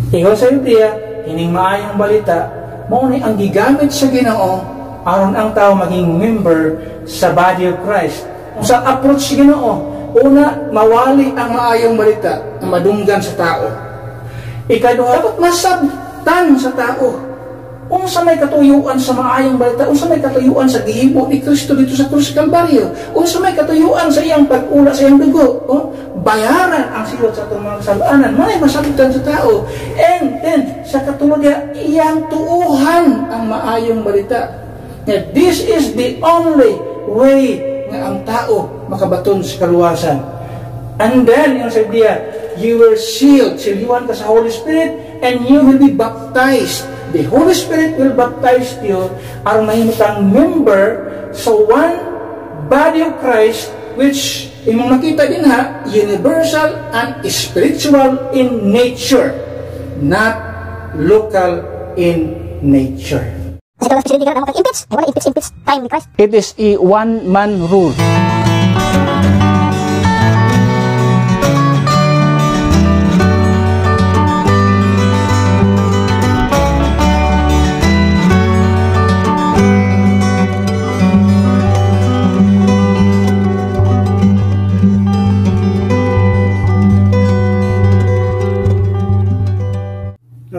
Ikaw sa Judea, hining maayong balita, mao ni ang gigamit sa Ginoo aron ang tao maging member sa body of Christ. Kung sa approach sa Ginoo, una, mawali ang maayong balita na madunggan sa tao. Ikaduha, dapat masabtan sa tao. Unsa may katuyuan sa maayong balita, unsa may katuyuan sa gihibo ni Kristo dito sa krus Kalbaryo, unsa may katuyuan sa iyang pag-ula sa iyang dugo, bayaran ang silot sa itong mga kasalanan, may masabtan sa tao. And then, sa katulad niya, iyang tuuhan ang maayong balita. Now, this is the only way na ang tao makabaton sa kaluwasan. And then, yung sabi niya, you were sealed, siliwan ka sa Holy Spirit, and you will be baptized. The Holy Spirit will baptize you aron mahimo kang member sa one body of Christ, which imong makita din ha, universal and spiritual in nature, not local in nature. It is a one-man rule.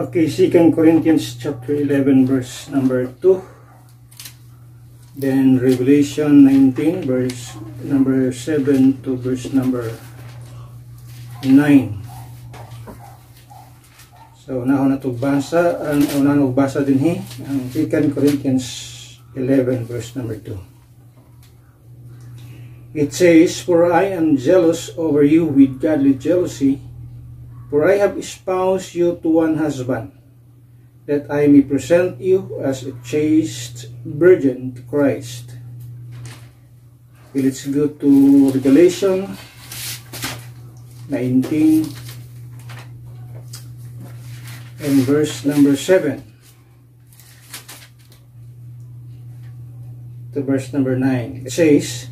Okay, 2 Corinthians chapter 11 verse number 2. Then Revelation 19 verse number 7 to verse number 9. So, una to basa, ang una basa din ang 2 Corinthians 11 verse number 2. It says, "For I am jealous over you with godly jealousy, for I have espoused you to one husband, that I may present you as a chaste virgin to Christ." Okay, let's go to Revelation 19 and verse number 7 to verse number 9. It says,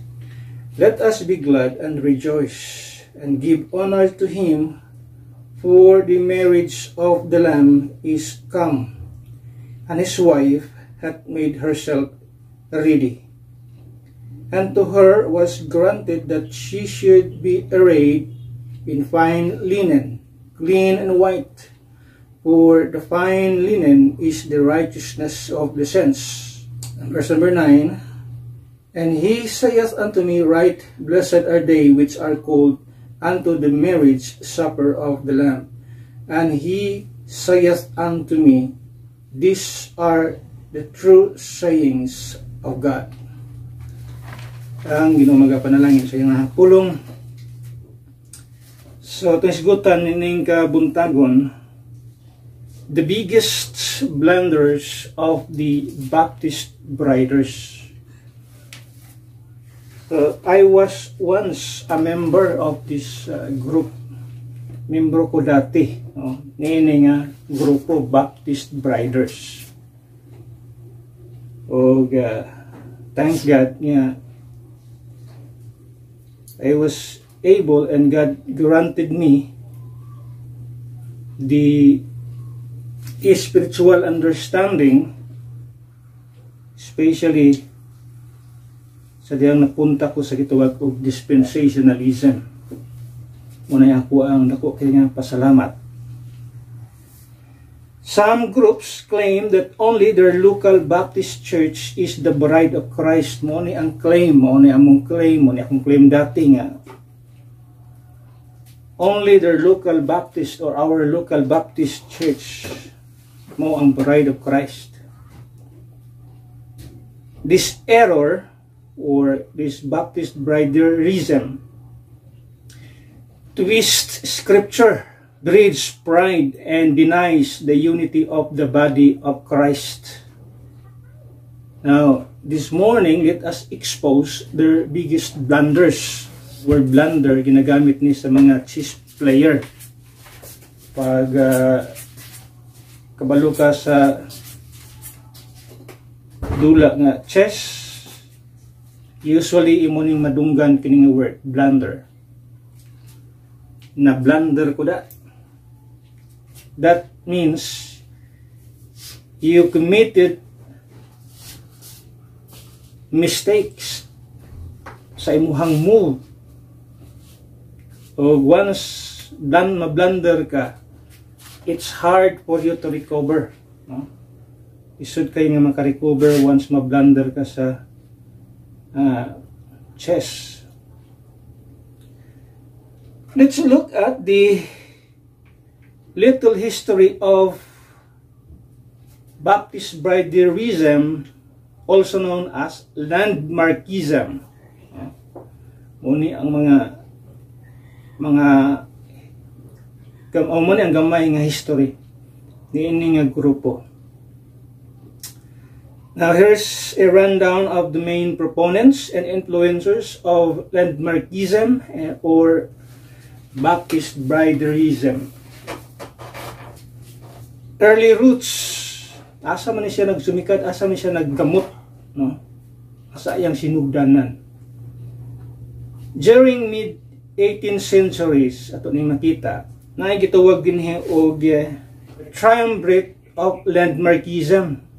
"Let us be glad and rejoice, and give honor to him, for the marriage of the Lamb is come, and his wife hath made herself ready. And to her was granted that she should be arrayed in fine linen, clean and white, for the fine linen is the righteousness of the saints." And verse number 9, "And he saith unto me, Right blessed are they which are called unto the marriage supper of the Lamb. And he saith unto me, These are the true sayings of God." Ang Ginoo magapanalangin sa iyang pulong. So, itong isgutan nining kabuntagon, the biggest blunders of the Baptist briders. I was once a member of this group. Membro ko dati, nini nga grupo Baptist Briders. O thank God nga I was able, and God granted me the spiritual understanding, especially sa diyang napunta ko sa gitawag og dispensationalism. Muna ako ang dako kay nga pasalamat. Some groups claim that only their local Baptist church is the bride of Christ. Mo ni ang claim, mo ni among claim, mo ni akong claim dati nga. Only their local Baptist or our local Baptist church mo ang bride of Christ. This error or this Baptist briderism twist scripture, breeds pride, and denies the unity of the body of Christ. Now, this morning, let us expose their biggest blunders. Word blunder, ginagamit ni sa mga chess player. Pag kabalo ka sa dula nga chess, usually imo ning madunggan kining word blunder. Na blunder ko da. That means you committed mistakes sa imuhang move. O once done mablunder ka, it's hard for you to recover. No? Isud kayo nga makarecover once mablunder ka sa chess. Let's look at the little history of Baptist Briderism, also known as Landmarkism. Muni ang muni ang gamay nga history ni ini nga grupo. Now here's a rundown of the main proponents and influencers of Landmarkism or Baptist Briderism. Early roots, asa man siya nagsumikat, asa man siya naggamot, no? Asa iyang sinugdanan. During mid-18th centuries, ato ning makita, na gitawag dinhi og triumvirate of Landmarkism.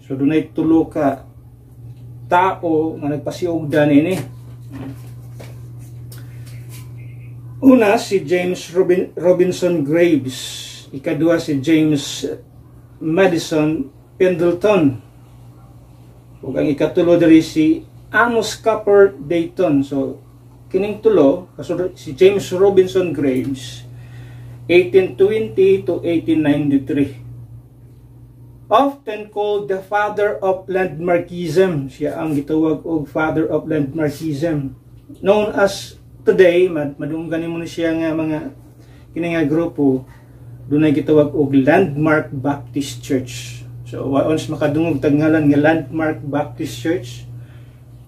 So dunay tulo ka tao nga nagpasiugdan ini. Una si James Robinson Graves, ikadua si James Madison Pendleton, ug ang ikatulo diri si Amos Copper Dayton. So kining tulo kasunod si James Robinson Graves 1820 to 1893, often called the father of Landmarkism. Siya ang gitawag og father of Landmarkism, known as today, madunggan mo na siya nga mga kini nga grupo dunay gitawag og Landmark Baptist Church. So once makadungog tagngalan nga Landmark Baptist Church,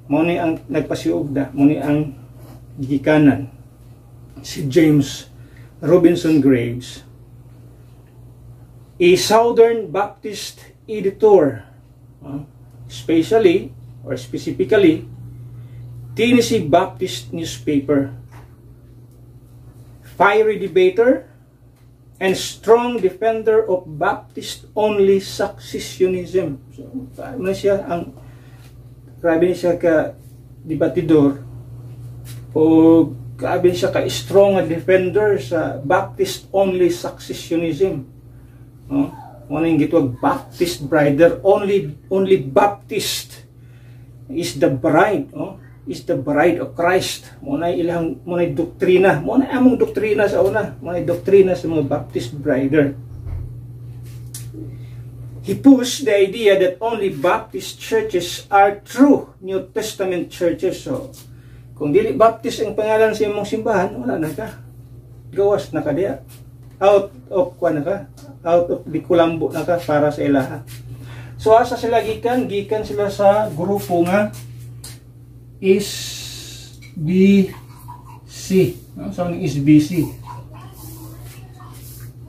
mo ni ang nagpasiugda, mo ni ang gikanan si James Robinson Graves, a Southern Baptist editor, specifically Tennessee Baptist newspaper, fiery debater, and strong defender of Baptist-only successionism. So, ano siya ang grabe siya ka debatidor o grabe siya ka strong defender sa Baptist-only successionism. No? Ano yung gitwag Baptist brider, only Baptist is the bride, no? Is the bride of Christ. Munay doktrina. Munay among doktrina sa una. Munay doktrina sa mga Baptist brider. He pushed the idea that only Baptist churches are true New Testament churches. So, kung dili Baptist ang pangalan sa imong simbahan, wala na ka. Gawas na ka diya. Out of the kulambo na ka para sa ilaha. So, asa sila gikan sila sa grupo nga SBC. So, ang SBC.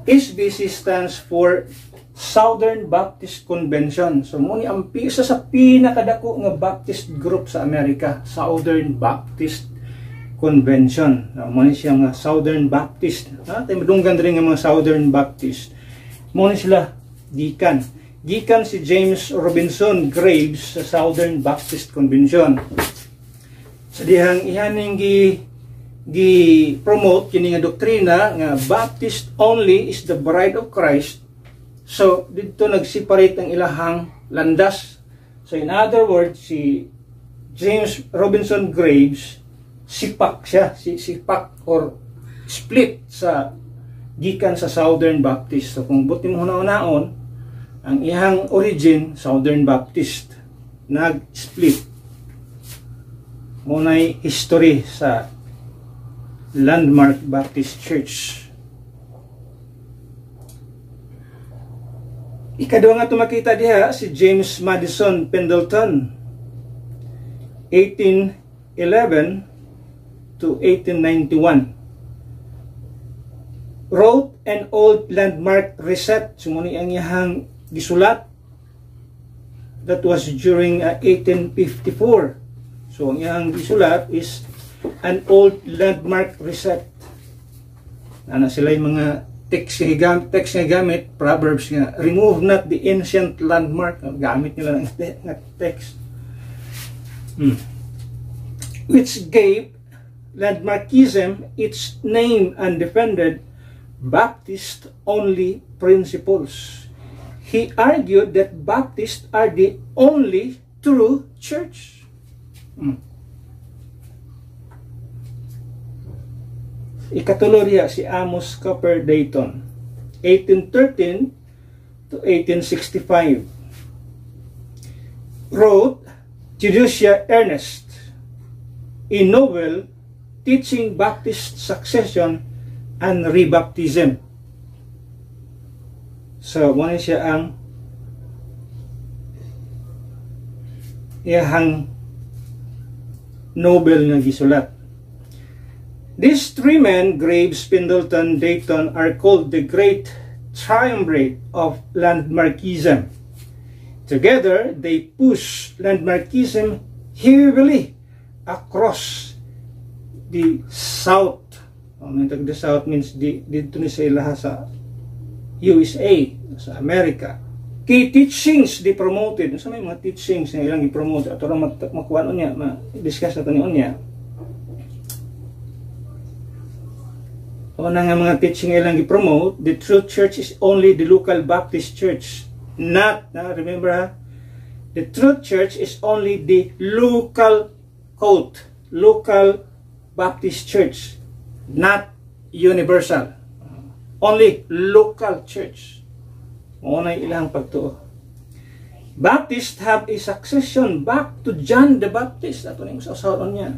SBC stands for Southern Baptist Convention. So, muni ang isa sa pinakadako nga Baptist group sa Amerika, Southern Baptist Convention. Muni siya nga Southern Baptist. Tayo madunggan rin nga mga Southern Baptist. Muni sila gikan si James Robinson Graves sa Southern Baptist Convention. Sa dihang ihaning gi-promote kini nga doktrina nga Baptist only is the bride of Christ. So dito nag-separate ang ilahang landas. So in other words, si James Robinson Graves sipak or split sa gikan sa Southern Baptist. So kung buti mo hunaon, ang ihang origin Southern Baptist nag-split. Munay history sa Landmark Baptist Church. Ikaduha nga tumakita diha si James Madison Pendleton 1811 to 1891. Wrote an old landmark reset. Sumuni ang iyahang gisulat. That was during 1854. So, ang iyang gisulat is an old landmark reset. Ano sila yung mga text nga gamit, Proverbs nga, remove not the ancient landmark. Gamit nila ng text. Which gave landmarkism its name and defended Baptist-only principles. He argued that Baptists are the only true church. Ikatulo riya si Amos Copper Dayton, 1813 to 1865. Wrote Judicia Ernest, a novel teaching Baptist succession and rebaptism. So, muna siya ang iyahang novel nga gisulat. These three men, Graves, Pendleton, Dayton, are called the Great Triumvirate of Landmarkism. Together, they push Landmarkism heavily across the South. The South means dito ni sa ilaha sa USA, sa America. Key teachings di promoted. Sa may mga teachings na ilang i-promote at orang makuha niya, ma-discuss nato niya. Una nga mga teaching ilang i-promote, the true church is only the local Baptist church. Not, remember ha? The true church is only the local Baptist church. Not universal. Only local church. Una ilang pagtuo. Baptists have a succession back to John the Baptist. Ato na yung sasawan niya.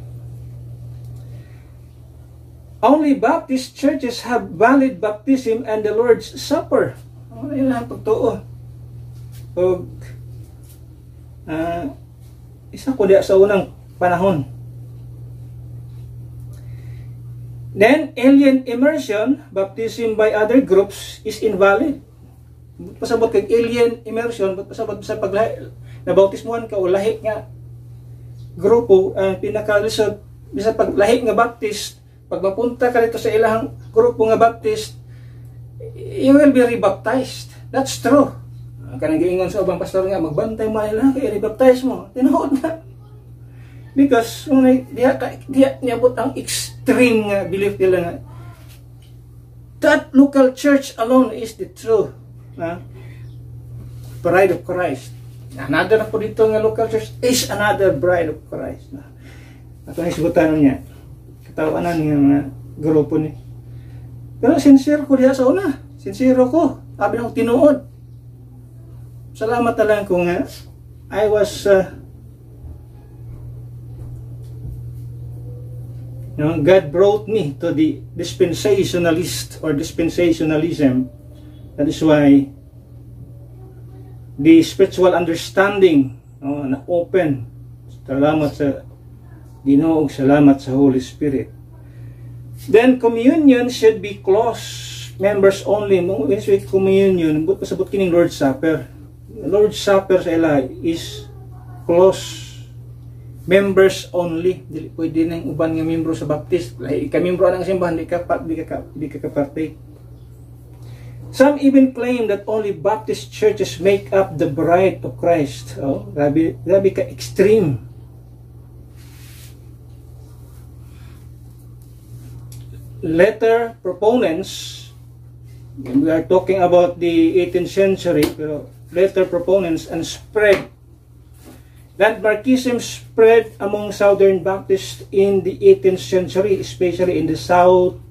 Only Baptist churches have valid baptism and the Lord's Supper. Ano yun ang pagtuo? Isa ko diya sa unang panahon. Then, alien immersion, baptism by other groups, is invalid. Pasabot kay alien immersion, pasabot sa paglahi, nabautismuhan ka o lahi nga grupo, pinaka-result, bisa paglahi nga Baptist, pag mapunta ka dito sa ilang grupo nga Baptist, you will be rebaptized. That's true. Kanang giingon sa ubang pastor nga, magbantay mo ilang kay rebaptize mo. Tinuod na. Because diya niabot ang extreme nga belief nila nga that local church alone is the true bride of Christ. Another na po dito nga local church is another bride of Christ. Ato na isigutan niya. Tawanan ng grupo ni. Pero sincere ko diha sa una. Sincere ko. Sabi ng tinuod. Salamat na lang kung I was God brought me to the dispensationalist or dispensationalism. That is why the spiritual understanding na open. Salamat sa Ginoo, salamat sa Holy Spirit. Then communion should be close, members only. When we say communion, pasabot kining Lord's Supper. Lord's Supper sa ila is close, members only. Dili pwede nang uban nga membro sa Baptist. Ika-membro ang simbahan, di ka partake. Some even claim that only Baptist churches make up the bride of Christ. Grabe ka extreme. Later proponents, we are talking about the 18th century, pero later proponents and spread. Landmarkism spread among Southern Baptists in the 18th century, especially in the South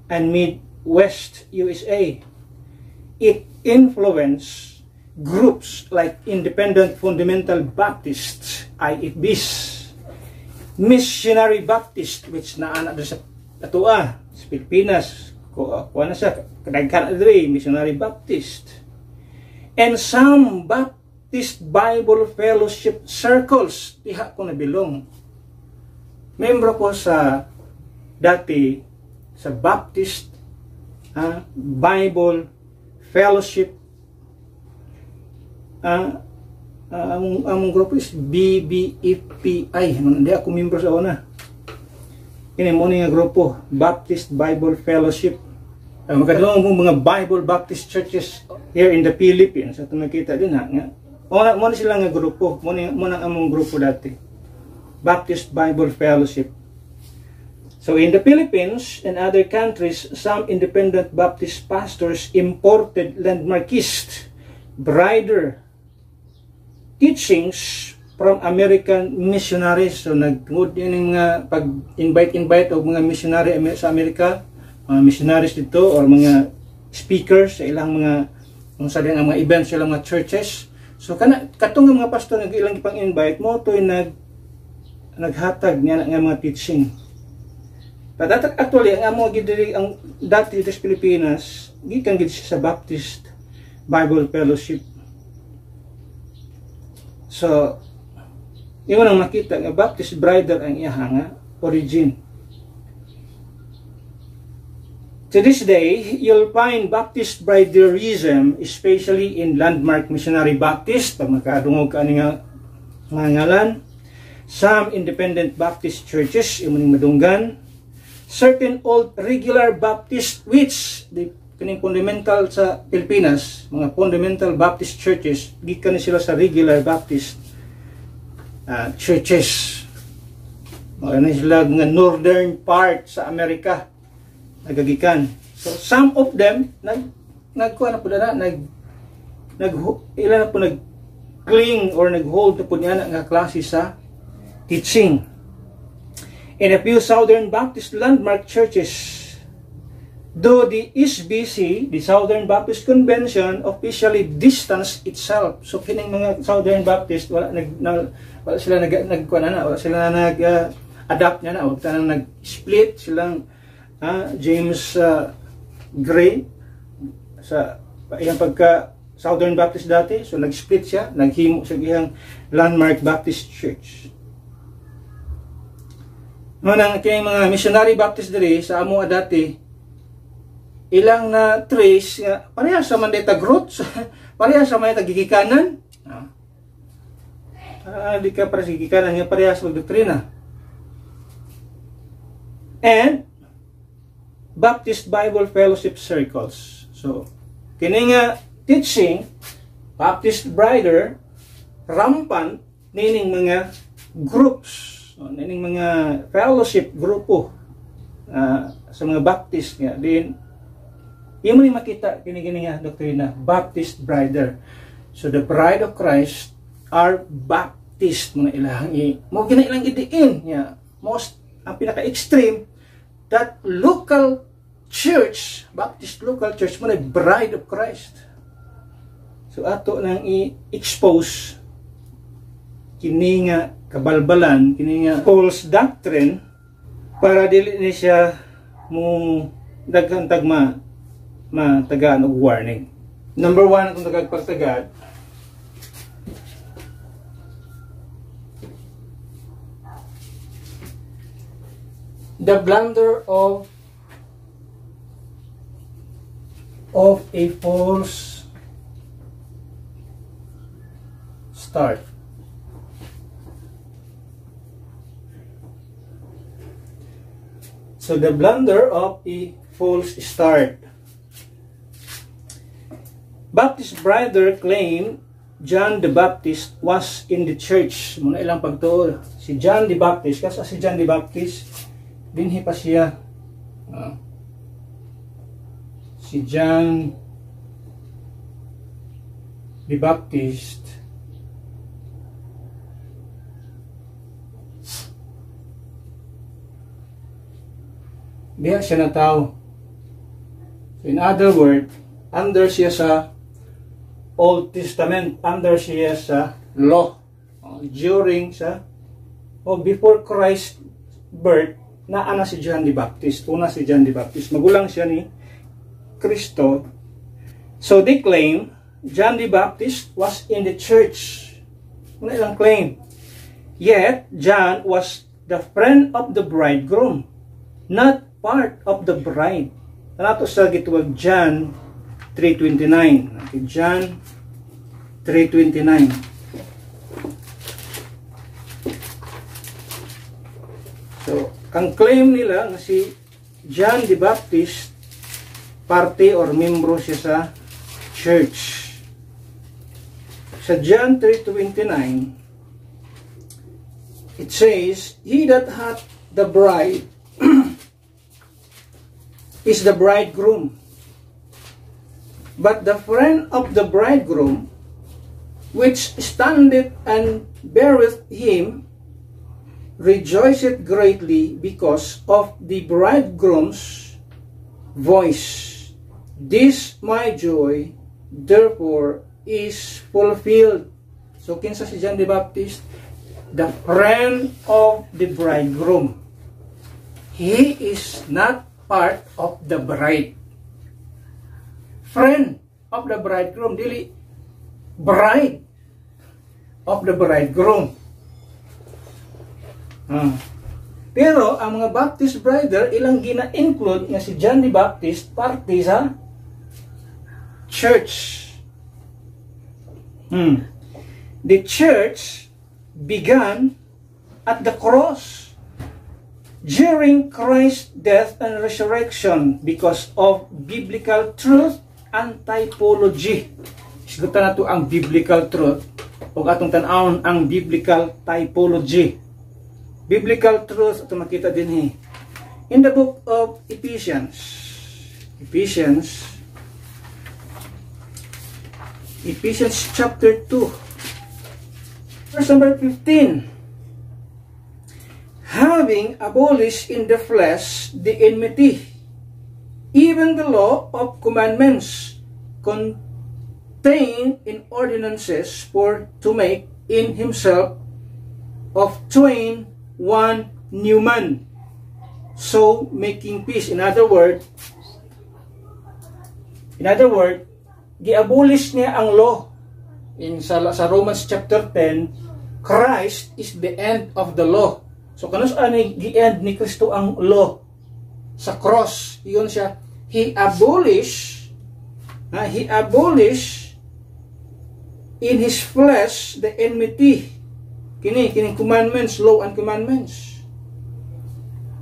and Midwest USA. It influenced groups like Independent Fundamental Baptists, IFBs, Missionary Baptist, which naana sa atua sa Pilipinas, kuha na siya, kadaghan adre, Missionary Baptist, and some Baptist Bible Fellowship circles, diha ko nabilong. Membro ko sa dati sa Baptist Bible Fellowship. Ang grupo is BBFPI. Hindi ako membro sa una. Ini mo nga grupo, Baptist Bible Fellowship. Magkadulong mga Bible Baptist churches here in the Philippines. At nakita din nga. Muna sila nga grupo. Muna among grupo dati. Baptist Bible Fellowship. So in the Philippines and other countries, some independent Baptist pastors imported landmarkist, brighter teachings from American missionaries. So nagtungod yun yung mga pag-invite o mga missionary sa Amerika, mga missionaries dito or mga speakers sa ilang mga ang mga events sa ilang mga churches. So katong mga pastor nga ilang ipang-invite mo to naghatag niya nga mga teaching. But actually ang amo gidiri ang dati dito sa Pilipinas, gikan gid sa Baptist Bible Fellowship. So yun ang makita nga Baptist Brighter ang iya nga origin. To this day, you'll find Baptist Briderism, especially in Landmark Missionary Baptist, pag makadungog ka nga ngalan, some independent Baptist churches, yung madunggan, certain old regular Baptist, which, kining fundamental sa Pilipinas, mga fundamental Baptist churches, gikan sila sa regular Baptist churches. Mga sila nga northern part sa Amerika, nagagikan. So some of them nagkuha na po na nag-cling or nag-hold na po niya nga klase sa teaching. In a few Southern Baptist landmark churches, though the SBC, the Southern Baptist Convention, officially distanced itself. So kining mga Southern Baptist wala sila nag-adapt niya na o tanang nag-split silang James Gray sa iyang pagka Southern Baptist dati, so nag-split siya, naghimo sa iyang Landmark Baptist Church. Nang kay mga missionary Baptist diri sa amo dati, ilang na trace pareha sa mandeta roots, pareha sa may tagigikanan. Di ka para sa gigikanan nga pareha sa doktrina. And Baptist Bible Fellowship Circles. So, kini nga teaching, Baptist Brighter, rampant nining mga groups, nining mga fellowship grupo sa mga Baptist nga. Din, yung mo makita kini nga doktrina, Baptist Brighter. So, the bride of Christ are Baptist, mga ilang mo ginailang idiin. Most, ang pinaka-extreme, that local church, Baptist local church, mo na bride of Christ. So ato nang i-expose kini nga kabalbalan, kini nga false doctrine para dili ni siya mo daghang tagma matagaan og warning. Number 1 kung tagagpagtagad, the blunder of a false start. So the blunder of a false start. Baptist Brighter claimed John the Baptist was in the church. Muna ilang pagtuo. Si John the Baptist, kasi si John the Baptist dinhi pa siya si John the Baptist diha siya na tao. So in other words, under siya sa Old Testament, under siya sa law, during sa before Christ birth, naana si John the Baptist. Una si John the Baptist. Magulang siya ni Kristo. So they claim John the Baptist was in the church. Una ilang claim. Yet, John was the friend of the bridegroom, not part of the bride. Nato sa gituwag John 3:29. Okay, John 3:29. So, ang claim nila nga si John the Baptist parte or membro siya sa church. Sa John 3:29, it says, "He that hath the bride is the bridegroom. But the friend of the bridegroom, which standeth and beareth him, rejoiceth greatly because of the bridegroom's voice. This my joy, therefore, is fulfilled." So, kinsa si John the Baptist? The friend of the bridegroom. He is not part of the bride. Friend of the bridegroom, dili bride of the bridegroom. Pero ang mga Baptist brother, ilang gina-include nga si John the Baptist parte sa church. The church began at the cross during Christ's death and resurrection because of biblical truth and typology. Isgutan nato ang biblical truth o atong tan-awon ang biblical typology. Biblical truth ito makita din in the book of Ephesians chapter 2, verse number 15. "Having abolished in the flesh the enmity, even the law of commandments contained in ordinances, for to make in himself of twain one new man, so making peace." In other word, gi-abolish niya ang law. Sa Romans chapter 10, Christ is the end of the law. So kanus ani gi-end ni Kristo ang law sa cross. Iyon siya, he abolish in his flesh the enmity. Kini commandments, law and commandments.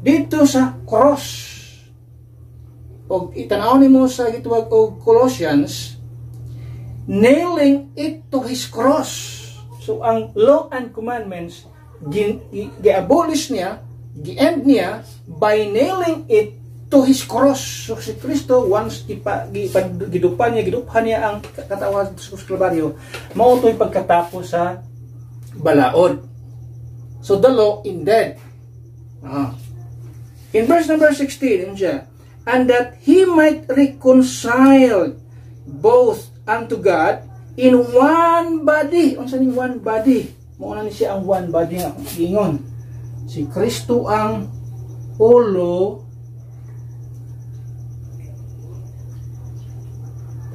Dito sa cross. Og itanaw nimo sa gituwag og Colossians, nailing it to his cross. So ang law and commandments gi-abolish niya, gi-end niya by nailing it to his cross. So si Kristo, once giduphan niya ang katawan sa Kalbaryo, mao to'y pagkatapos sa balaod. So the law ended. In verse number 16, "And that he might reconcile both unto God in one body." Unsa ning one body? Mao na ni siya ang one body nga ingon. Si Kristo ang ulo.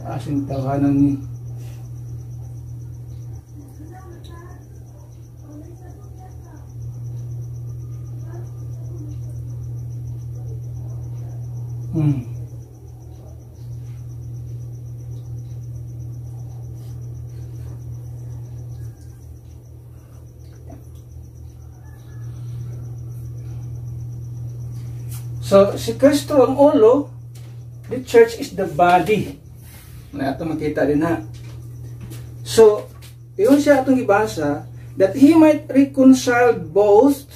Asing tawanan ni So, si Kristo ang ulo, the church is the body. Na ito makita din So, iyon siya itong ibasa, that he might reconcile both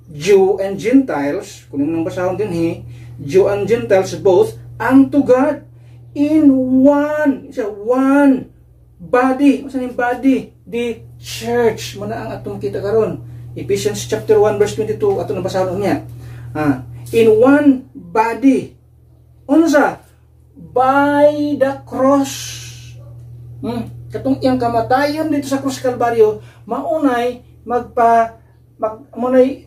Jew and Gentiles, kung nang basahon din Jew and Gentiles both, unto God, in one body. Masan yung body? The church. Muna ang atong kita karon. Ephesians chapter 1 verse 22, atong nabasahon niya. In one body. Unsa? By the cross. Katong iyang kamatayon dito sa krus Kalbaryo, maunay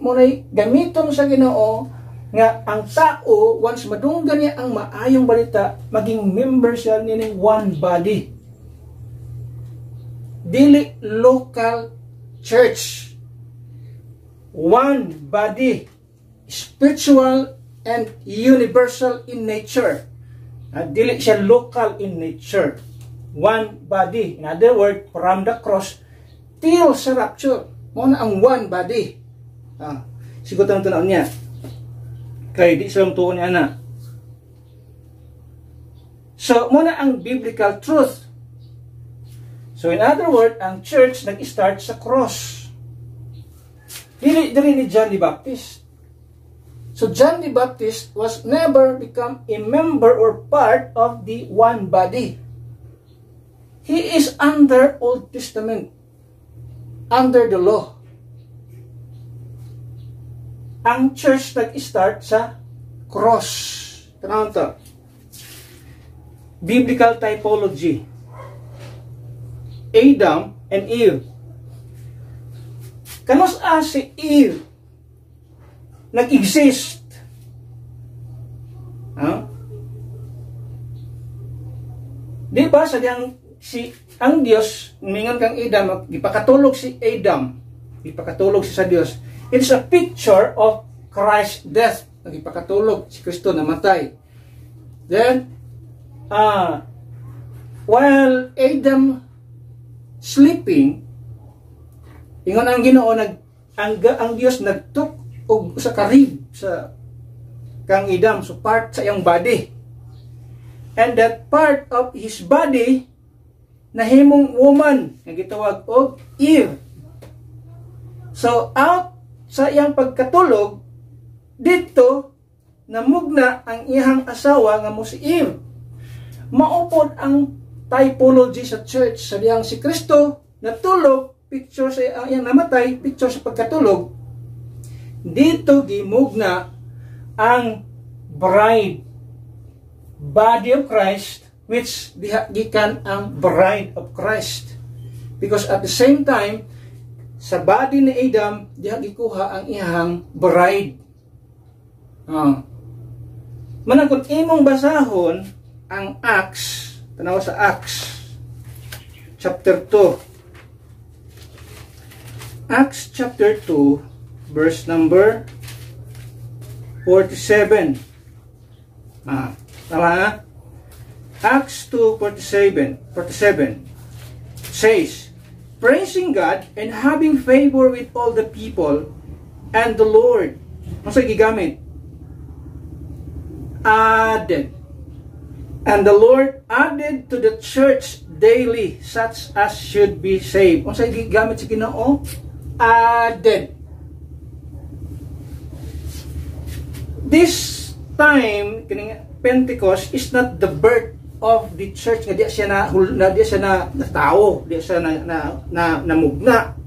munay gamiton sa Ginoo nga ang tao once madunggan niya ang maayong balita, maging member siya nining one body. Dili local church. One body. Spiritual and universal in nature. Dili siya local in nature. One body. In other words, from the cross till sa rapture, mo na ang one body. Sigot ang tanaw niya. Kay di silang tuon niya na. So, muna ang biblical truth. So, in other words, ang church nag-start sa cross. Dili ni John the Baptist. So, John the Baptist was never become a member or part of the one body. He is under Old Testament, under the law. Ang church nag-start sa cross. Tanawin to. Biblical typology. Adam and Eve. Kanos si Eve nag-exist? Huh? Di ba sa diyang ang Dios, mingon kang Adam, ipakatulog si Adam, ipakatulog siya sa Dios. It is a picture of Christ's death. Nagipakatulog si Kristo namatay. Then, while Adam sleeping, ingon ang Ginoo ang Dios nagtuk og sa karib sa kang Adam, so part sa iyang body. And that part of his body nahimong woman nga gitawag og Eve. So out sa iyang pagkatulog dito namugna ang iyang asawa nga mo si Eve. Maupod ang typology sa church sa diyang si Kristo natulog, picture sa iyang namatay, picture sa pagkatulog. Dito gimugna ang bride, body of Christ, which gikan ang bride of Christ. Because at the same time, sa body ni Adam, diha gikuha ang iyang bride. Manang kung imong basahon ang Acts, tanaw sa Acts chapter 2. Acts chapter 2 verse number 47. Tama na? Acts 2:47 says, praising God and having favor with all the people and the Lord. Ano gigamit? Added. And the Lord added to the church daily such as should be saved. Ano gigamit sa Ginoo? Added. This time, Pentecost is not the birth of the church. Nga di siya na tao, di siya na namugna.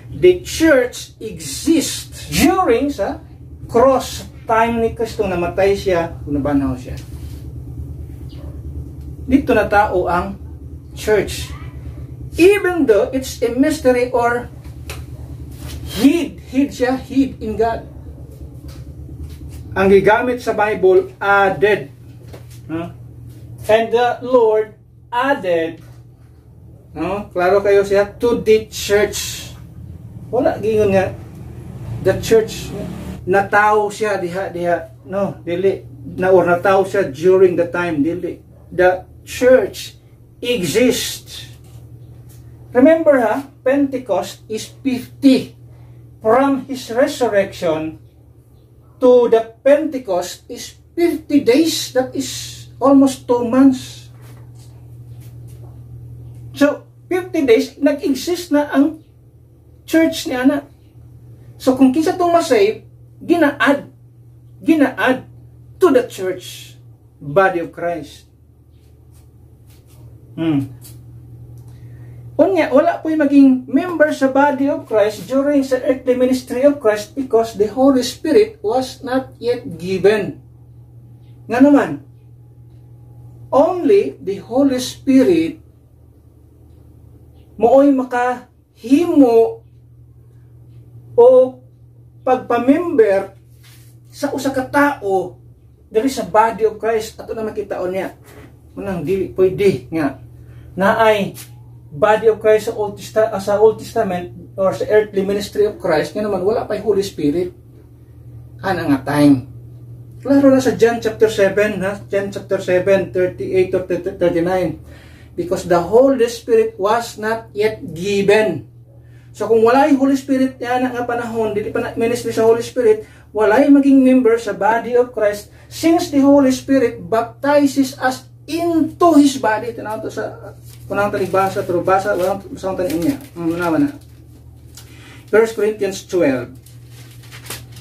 The church exists during sa cross time ni Kristo, namatay siya, nabanaw siya. Dito na tao ang church. Even though it's a mystery or hid in God. Ang gigamit sa Bible, added. And the Lord added, klaro kayo siya, to the church. Wala gingon nga, the church, nataw siya, dili, or nataw siya during the time, dili. The church exists. Remember Pentecost is 50. From His resurrection to the Pentecost is 50 days. That is almost 2 months. So, 50 days, nag-exist na ang church ni Ana. So, kung kinsa itong masave, gina-add to the church, body of Christ. Unya, wala po'y maging member sa body of Christ during sa earthly ministry of Christ because the Holy Spirit was not yet given. Nga naman, only the Holy Spirit mooy makahimo o pagpamember sa usa ka tao diri sa body of Christ. Ato na makitaon niya. Manang dili pwede nga naay body of Christ sa Old Testament or sa earthly ministry of Christ, nga naman wala pa'y Holy Spirit. Ana nga time. Klaro na sa John chapter 7, John chapter 7, 38 to 39. Because the Holy Spirit was not yet given. So kung walay Holy Spirit yan nga panahon, dili pa ministry sa Holy Spirit, walay maging member sa body of Christ, since the Holy Spirit baptizes us into His body. Tanaw to sa kunang talibasa, pero basa, walang masang tanin niya. Manawa na. 1 Corinthians 12,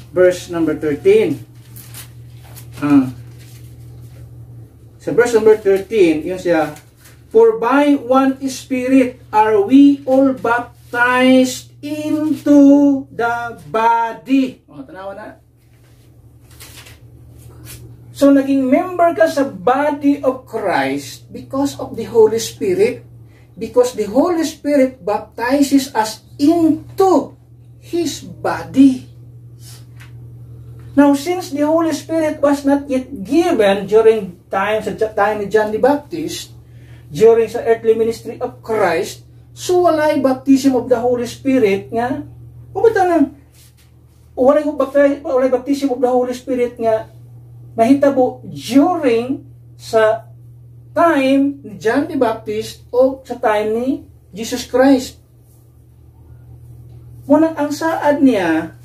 verse number 13. Sa verse number 13, yun siya, for by one Spirit are we all baptized into the body. Tanawa na. So, naging member ka sa body of Christ because of the Holy Spirit. Because the Holy Spirit baptizes us into His body. Now, since the Holy Spirit was not yet given during time ni John the Baptist, during sa earthly ministry of Christ, so walay baptism of the Holy Spirit nga, walay baptism of the Holy Spirit nga, mahitabo during sa time ni John the Baptist o sa time ni Jesus Christ. Muna ang saad niya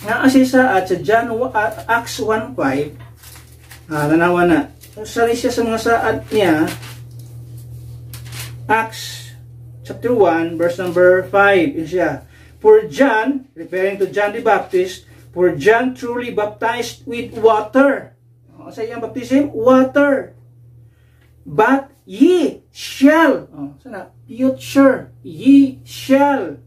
nga asi saad sa Acts 1:5, nanawa na. Sari siya sa mga saad niya, Acts chapter 1 verse number 5 is siya. For John, referring to John the Baptist, for John truly baptized with water. Sa iyang baptism, water. But ye shall, future, ye shall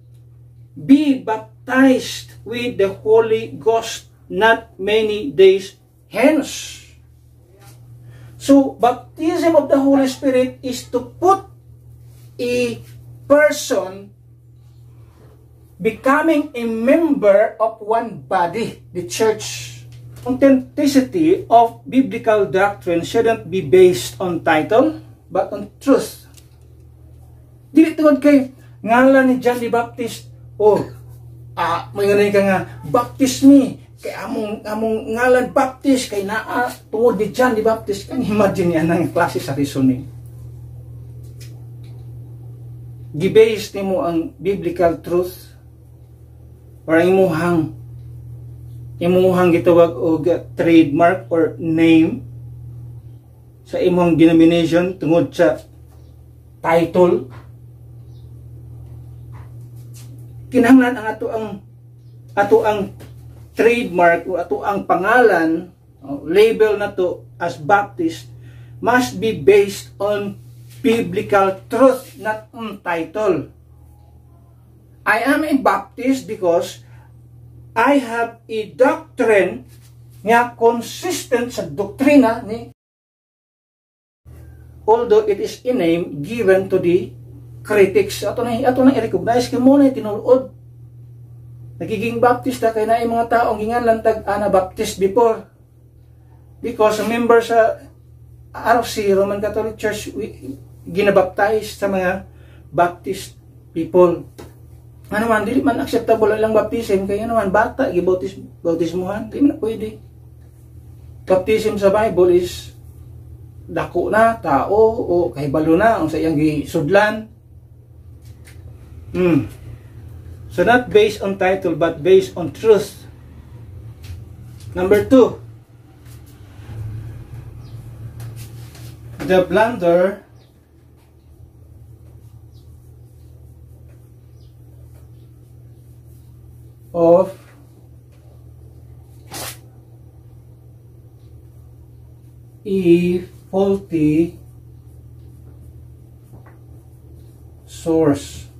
be baptized with the Holy Ghost not many days hence. So, baptism of the Holy Spirit is to put a person becoming a member of one body, the church. Authenticity of biblical doctrine shouldn't be based on title, but on truth. Dili tungod kay ngalan ni John the Baptist, may ngalan ka nga, baptist me, kay among ngalan Baptist, kay naa tungod ni John the Baptist. Kan imagine yan ang klase sa reasoning. Gibase nimo ang biblical truth, or imuhang gitawag og trademark or name sa imong denomination tungod sa title. Kinahanglan ang ato ang trademark o ato ang pangalan, label na to as Baptist must be based on biblical truth, not on title. I am a Baptist because I have a doctrine nga consistent sa doktrina ni, although it is a name given to the critics. Ato na i-recognize kay mo na tinuod. Nagiging Baptist na kay na mga taong ginganlan tag Anabaptist before. Because a member sa RC, Roman Catholic Church, ginabaptize sa mga Baptist people. Ano man, dili man acceptable ang baptism, kaya naman bata, bautismuhan, di man pwede. Baptism sa Bible is dako na, tao, o kahibalo na, ang sa iyang gisudlan. So not based on title, but based on truth. Number 2, the blunder of a faulty source.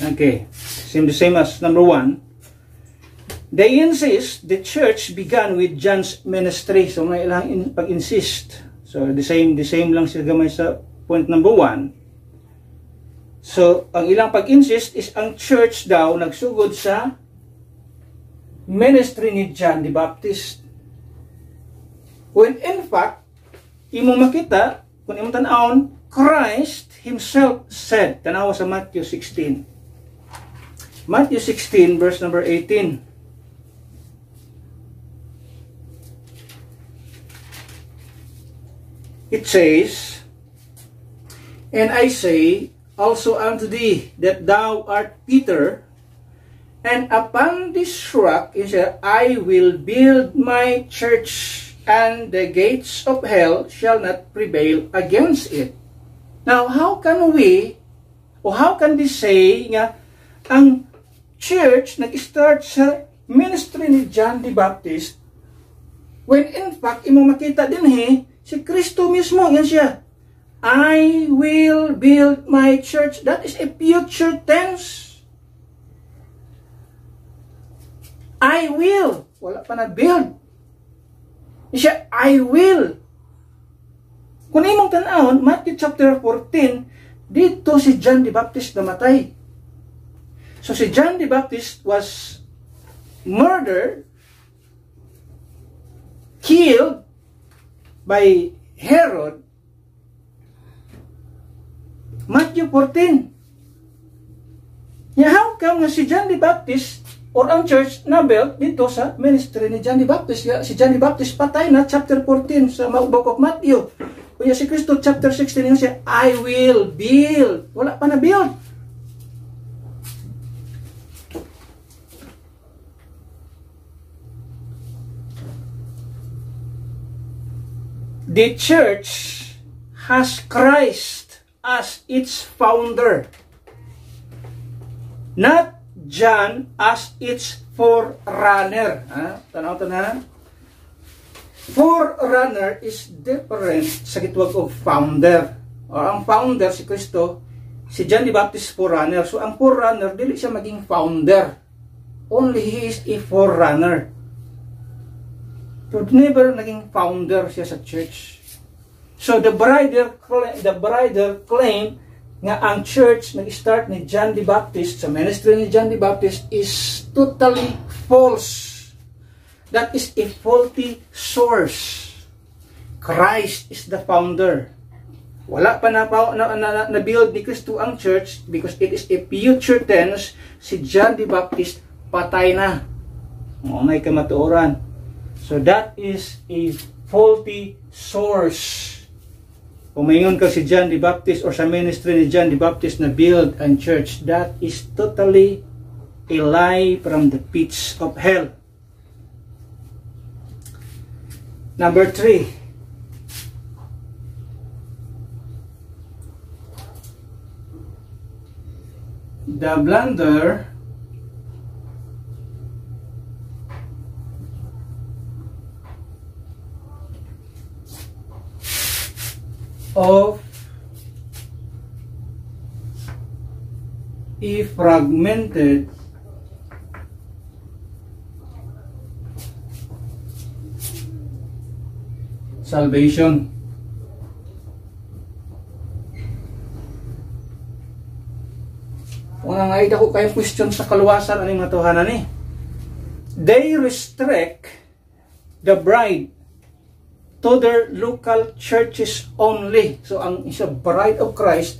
Okay, the same as number 1. They insist the church began with John's ministry. So may ilang pag-insist. So the same lang sila gamay sa point number 1. So, ang ilang pag-insist is ang church daw nagsugod sa ministry ni John the Baptist. When in fact, imo makita, kung imo tan-awon, Christ Himself said, tanawa sa Matthew 16. Matthew 16 verse number 18. It says, and I say also unto thee that thou art Peter, And upon this rock, he said, I will build my church, and the gates of hell shall not prevail against it. Now, how can we, o how can we say nga, ang church nag-start sa ministry ni John the Baptist, when in fact, imo makita din si Kristo mismo, yan siya. I will build my church. That is a future tense. I will. Wala pa na build. Siya, I will. Kung imong tanahon, Matthew chapter 14, dito si John the Baptist namatay. So si John the Baptist was murdered, killed by Herod. Matthew 14. Yeah, how come nga si John the Baptist or ang church na built dito sa ministry ni John the Baptist? Yeah, si John the Baptist patay na, chapter 14 sa book of Matthew. Kuya si Kristo, chapter 16, yun siya, I will build. Wala pa na build. The church has Christ as its founder, not John as its forerunner. Tanaw na. Forerunner is different sa gitwag of founder. O ang founder si Kristo, si John the Baptist forerunner. So ang forerunner dili siya maging founder. Only he is a forerunner. So never naging founder siya sa church. So the brider claim nga ang church nag-start ni John the Baptist, sa ministry ni John the Baptist, is totally false. That is a faulty source. Christ is the founder. Wala pa na build ni Kristo ang church because it is a future tense. Si John the Baptist patay na. May kamatuoran. So that is a faulty source. Pumaingon ka si John the Baptist or sa ministry ni John the Baptist na build ang church, that is totally a lie from the pits of hell. Number 3. The blunder of a fragmented salvation. Kung nga ida ko kayong question sa kaluwasan, ano yung matuhanan They restrict the bride to their local churches only. So ang isa bride of Christ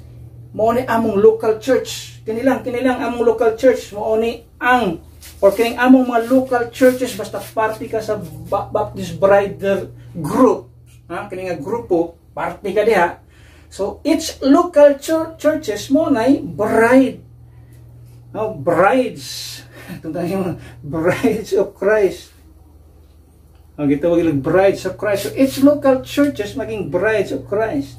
mo ni among local church. Kinilang among local church mo ni ang or kining among mga local churches basta party ka sa Baptist bride group. Kini nga grupo, party ka diha. So each local churches mo nay bride. Brides. Tungtang yung brides of Christ. Gitawag ilang brides of Christ. So each local churches maging brides of Christ.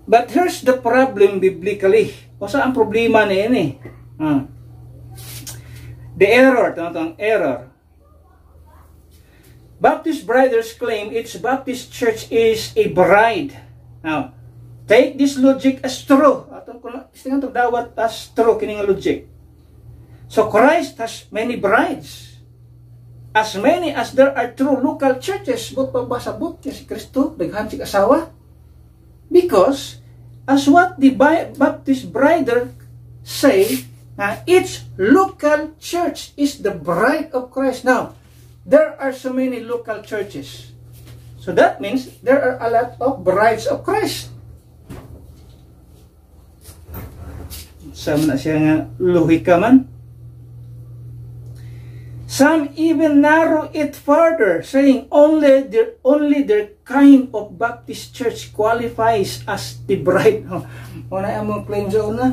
But here's the problem biblically. O sa ang problema na yan The error. Error. Baptist briders claim each Baptist church is a bride. Now, take this logic as true. Istingan ito dawat as true kining logic. So Christ has many brides. As many as there are true local churches. But pagbasabot niya si Kristo, daghan si asawa. Because, as what the Baptist brider say, each local church is the bride of Christ. Now, there are so many local churches. So that means there are a lot of brides of Christ. Sama na siya nga lohika man. Some even narrow it further, saying only their kind of Baptist church qualifies as the bride. Una among claim sa una.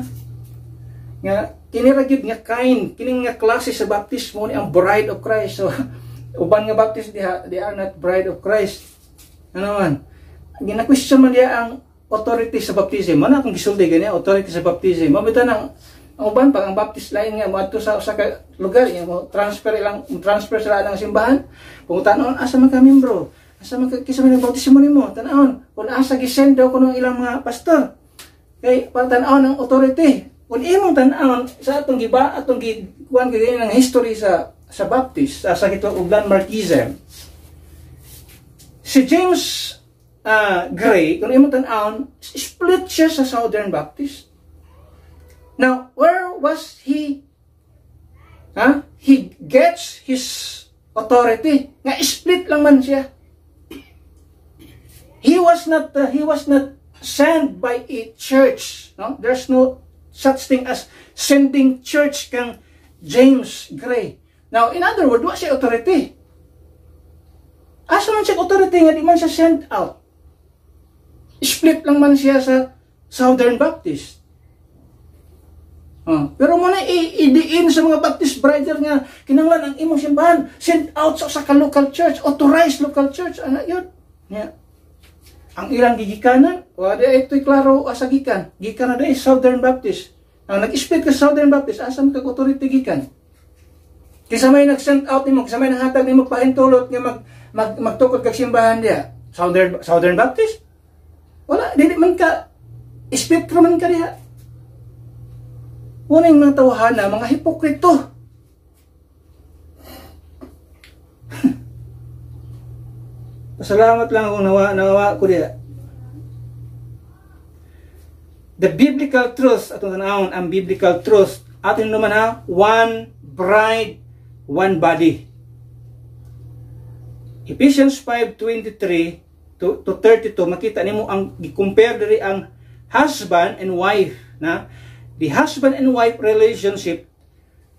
Nga kiniragid nga kind, kining nga klase sa Baptist mo ni ang bride of Christ. So uban nga Baptist they are not bride of Christ. Ano man? Gina-question man dia ang authority sa baptism. Mana akong gisulti gani authority sa baptism. Mabitan ang uban pag ang Baptist lain nga moadto sa usa ka lugar mo transfer sila ang simbahan. Kung tanon asa man ka membro, asa man kisa man bautismo nimo, tan-aon kung asa gisend daw kuno ilang mga pastor. Kay para tan-aon ang authority. Kung imong tan-aon sa atong kuan gid ng history sa Baptist sa kitong ug landmarkism. Si James Gray, kung imong tan-aon, split siya sa Southern Baptist. Now, where was he? He gets his authority. Nga split lang man siya. He was not sent by a church. No? There's no such thing as sending church kang James Gray. Now, in other words, what's siya authority? Asa man siya authority nga di man siya sent out. Split lang man siya sa Southern Baptist. Pero muna idiin sa mga Baptist brother nga kinahanglan ang imong simbahan send out sa local church, authorized local church, ana yun. Yeah. Ang ilang gigikanan, wala ito'y klaro asa gikan. Gikan na dahil Southern Baptist. Ang nag-split ka Southern Baptist, asa mo kag-authority gikan? Kisa may nag-send out nimo, kisa may nanghatag nimo pahintulot nga magtukod kag simbahan dia. Southern Baptist? Wala, dili man ka split ra man ka diha. Una yung mga tawhana, mga hipokrito. Pasalamat lang kung nawa ko diya. The biblical truth, atong tanawon ang biblical truth, atin naman one bride, one body. Ephesians 5:23 to 32, makita nimo ang i-compare diri ang husband and wife, na the husband and wife relationship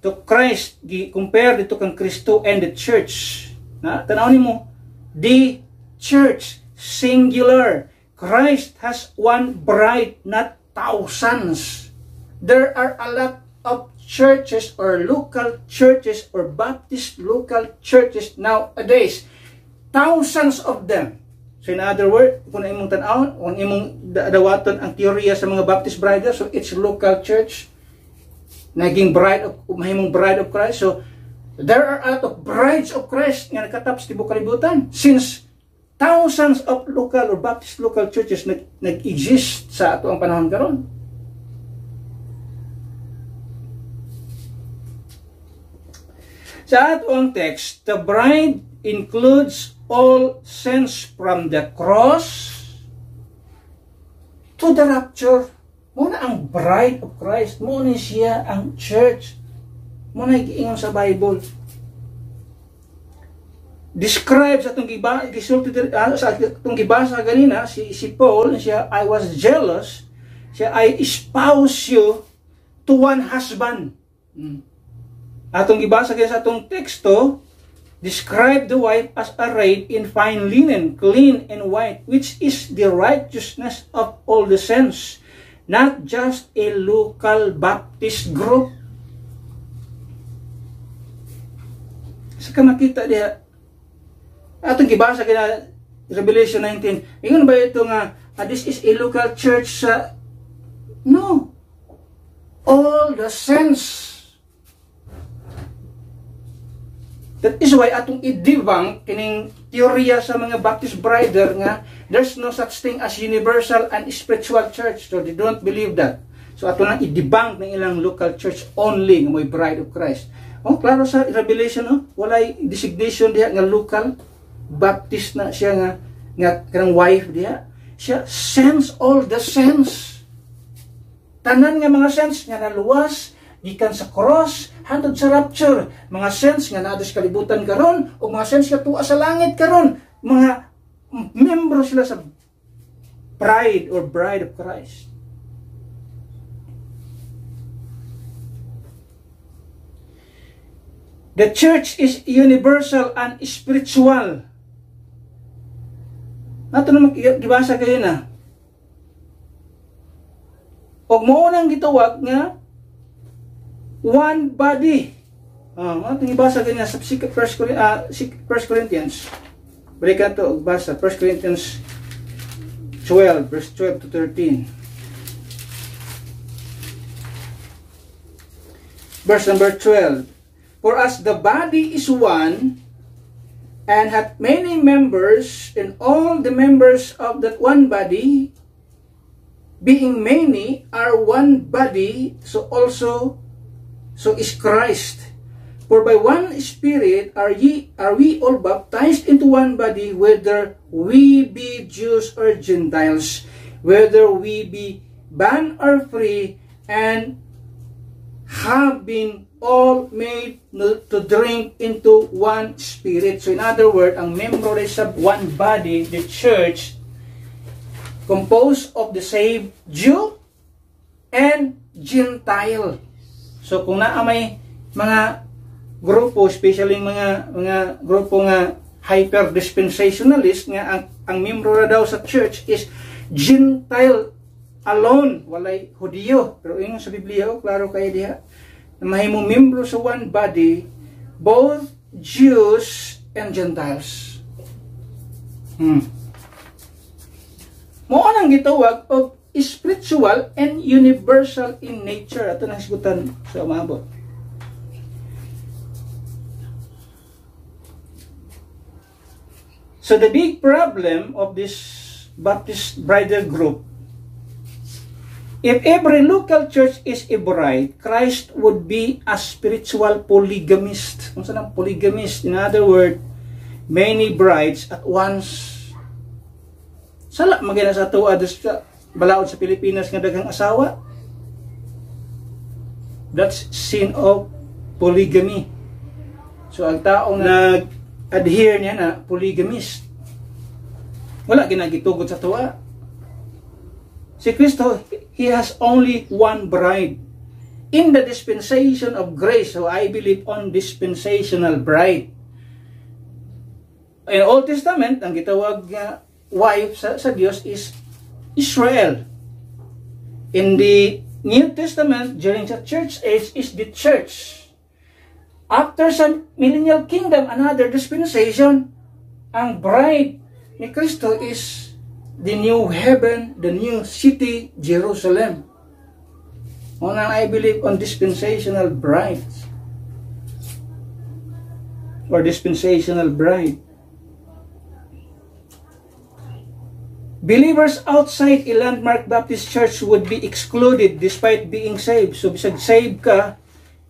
to Christ, compare dito kang Kristo and the church. Na tanawon nimo, the church singular. Christ has one bride, not thousands. There are a lot of churches or local churches or Baptist local churches nowadays. Thousands of them. So in other words, kung imong tan-awon, kung imong dawaton ang teorya sa mga Baptist bride, so it's local church, naging mahimong bride of Christ. So there are a lot of brides of Christ nga nakatap sa tibuok kalibutan. Since thousands of local or Baptist local churches nag-exist sa ato ang panahon karon. Sa ato ang text, the bride includes all saints from the cross to the rapture. Muna ang bride of Christ, muna siya ang church. Muna ikiingon sa Bible. Describes atong gibasa ganina si Paul, siya, I was jealous, siya, I espouse you to one husband. Atong gibasa kaya sa atong teksto, describe the wife as arrayed in fine linen, clean and white, which is the righteousness of all the saints, not just a local Baptist group. Sa makita diha, atong gibasa kaya Revelation 19, ingon ba ito nga, this is a local church sa... No. All the saints. That is why atong i-debunk kining teorya sa mga Baptist brother nga there's no such thing as universal and spiritual church. So they don't believe that. So ato nang i-debunk ng ilang local church only nga may bride of Christ. Klaro sa Revelation, walay designation diha nga local Baptist na siya nga kanang wife diha. Siya sends all the saints. Tanan nga mga saints nga naluwas gikan sa cross hangtod sa rapture, mga saints nga naa sa kalibutan karon o mga saints nga tuwa sa langit karon, mga membro sila sa bride or bride of Christ. The church is universal and spiritual. Nato naman gibasa kayo na. Og mao nang gitawag nga one body. Nato gibasa kayo na sa 1 Corinthians. Balikan to og basa 1 Corinthians 12 verse 12 to 13. Verse number 12. For as the body is one, and hath many members, and all the members of that one body, being many, are one body, so is Christ. For by one Spirit are we all baptized into one body, whether we be Jews or Gentiles, whether we be bond or free, and have been all made to drink into one Spirit. So in other words, ang membro sa one body, the church, composed of the saved Jew and Gentile. So kung naa may mga grupo, especially mga grupo nga hyper-dispensationalist, nga ang membro na daw sa church is Gentile alone, walay Hudiyo. Pero yung sa Biblia, klaro kayo diha, mahimong membro sa one body, both Jews and Gentiles. Mo anang gitawag of spiritual and universal in nature. Ato nang sigutan sa umabot. So the big problem of this Baptist bridal group, if every local church is a bride, Christ would be a spiritual polygamist. Kung saan ang polygamist? In other words, many brides at once. Sala, magana sa tuwa sa balaod sa Pilipinas nga daghang asawa. That's sin of polygamy. So, ang taong nag-adhere niya na polygamist, wala ginagitugot sa tuwa. Si Kristo, He has only one bride. In the dispensation of grace, so I believe on dispensational bride. In Old Testament, ang gitawag wife sa Diyos is Israel. In the New Testament, during the church age, is the church. After sa millennial kingdom, another dispensation, ang bride ni Kristo is the new heaven, the new city, Jerusalem. Unang I believe on dispensational brides or dispensational bride. Believers outside a landmark Baptist church would be excluded despite being saved. So, bisag saved ka,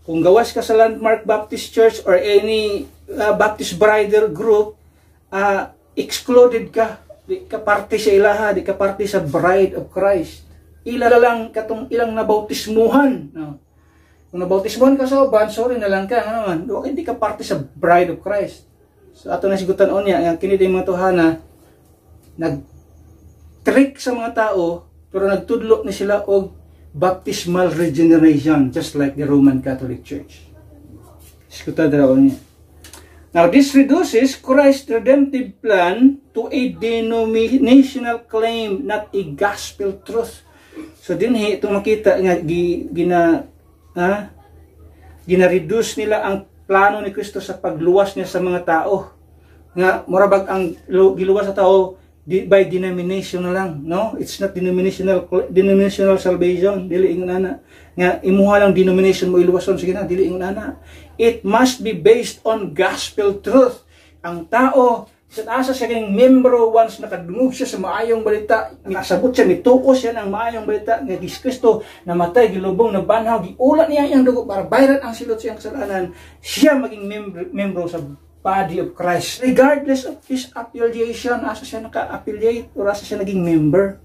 kung gawas ka sa landmark Baptist church or any Baptist bridal group, excluded ka. Di ka parte sa ilaha, di ka parte sa bride of Christ. Ila lang katong ilang nabautismuhan. No? Kung nabautismuhan ka sa uban, sorry na lang ka. Ano man? Hindi ka parte sa bride of Christ. So, ato na sigutan o niya, ang kiniday mga tuhana, nag-trick sa mga tao, pero nagtudlo ni sila og baptismal regeneration, just like the Roman Catholic Church. Sigutan daw niya. Now, this reduces Christ's redemptive plan to a denominational claim, not a gospel truth. So, dinhi itong makita nga gina-reduce nila ang plano ni Kristo sa pagluwas niya sa mga tao. Nga, murabag ang giluwas sa tao by denomination na lang, no? It's not denominational salvation, dili ingon ana. Nga imuha lang denomination mo iluwason, sige na, dili ingon ana. It must be based on gospel truth. Ang tao, asa siya kayong membro once nakadungog siya sa maayong balita, nakasabot siya, mituos siya ng maayong balita nga Kristo namatay, gilubong, nabanhaw, giulat niya iyang dugo para bayaran ang silot siyang kasalanan, siya maging membro sa body of Christ. Regardless of his affiliation, asa siya naka-affiliate o asa siya naging member.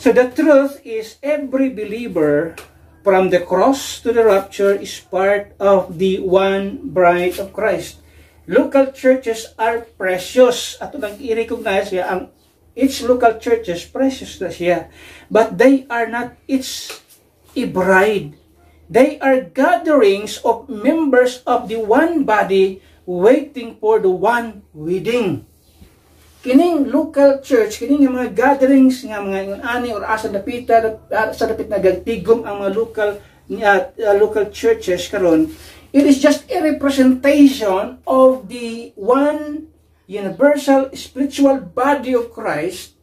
So the truth is, every believer from the cross to the rapture is part of the one bride of Christ. Local churches are precious. Ato nang i-recognize siya, ang each local churches precious na siya. But they are not each a bride. They are gatherings of members of the one body waiting for the one wedding. Kining local church, kining mga gatherings nga mga ani or asa dapit na gagtigom ang mga local churches karon, it is just a representation of the one universal spiritual body of Christ,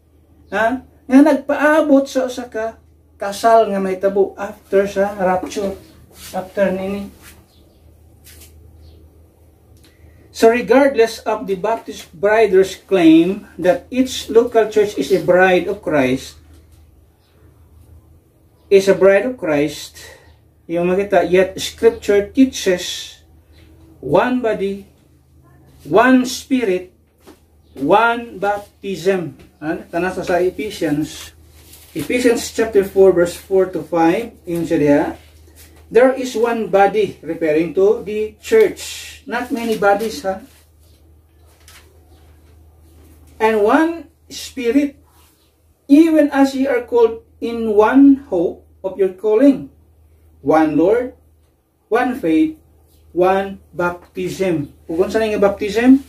nga nagpaabot sa usa ka kasal nga may tabo after sa rapture, after nini. So regardless of the Baptist Briders' claim that each local church is a bride of Christ, yung makita, yet Scripture teaches one body, one spirit, one baptism. Tanasa sa Ephesians chapter 4 verse 4 to 5, yung siya diha. There is one body, referring to the church. Not many bodies, ha? And one spirit, even as ye are called in one hope of your calling. One Lord, one faith, one baptism. Kung saan nga baptism?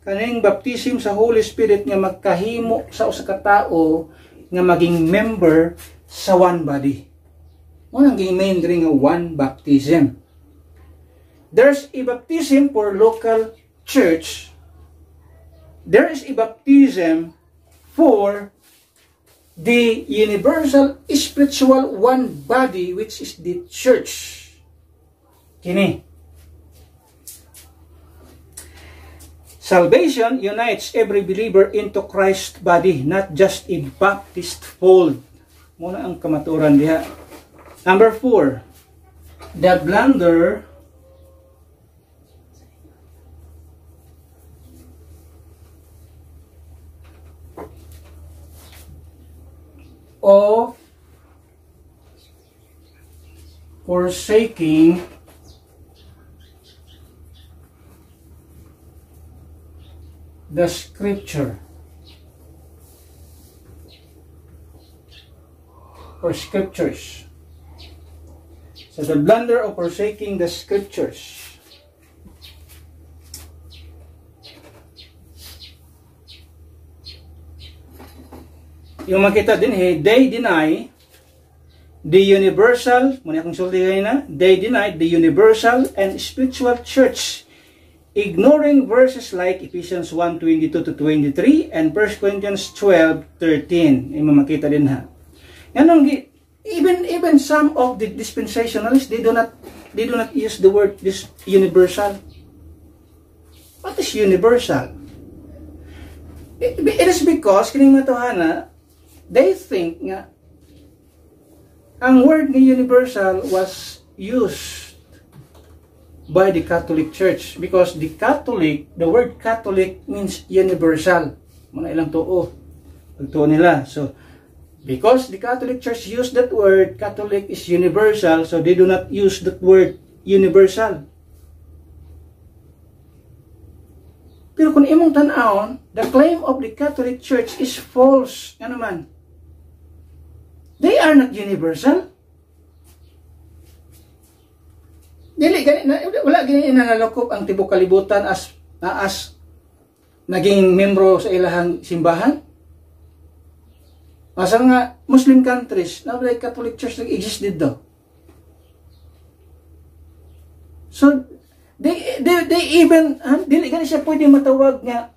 Kaning baptism sa Holy Spirit nga magkahimo sa usa ka tawo nga maging member sa one body. Mo nang gi-main diri nga one baptism. There's a baptism for local church. There is a baptism for the universal spiritual one body, which is the church. Kini. Salvation unites every believer into Christ's body, not just a Baptist fold. Muna ang kamaturan diha. Number 4, the blunder of forsaking the scripture or scriptures. So the blunder of forsaking the scriptures. Yung makita din they deny the universal, muna akong sulti na, they deny the universal and spiritual church, ignoring verses like Ephesians 1:22 to 23 and 1 Corinthians 12:13. Yung makita din ha. Ganun, even some of the dispensationalists, they do not use the word this universal. What is universal? It is because kining matuhana, they think nga ang word ni universal was used by the Catholic Church because the word Catholic means universal. Mga ilang tuo. Pagtuo nila. So, because the Catholic Church used that word, Catholic is universal, so they do not use that word universal. Pero kung imong tan-awon, the claim of the Catholic Church is false. Ano man? They are not universal. Wala gani nanalokop ang tibok kalibutan as naging membro sa ilahang simbahan. Asa nga Muslim countries na wala Catholic Church nag-exist dito. So they even dili gani siya pwede matawag nga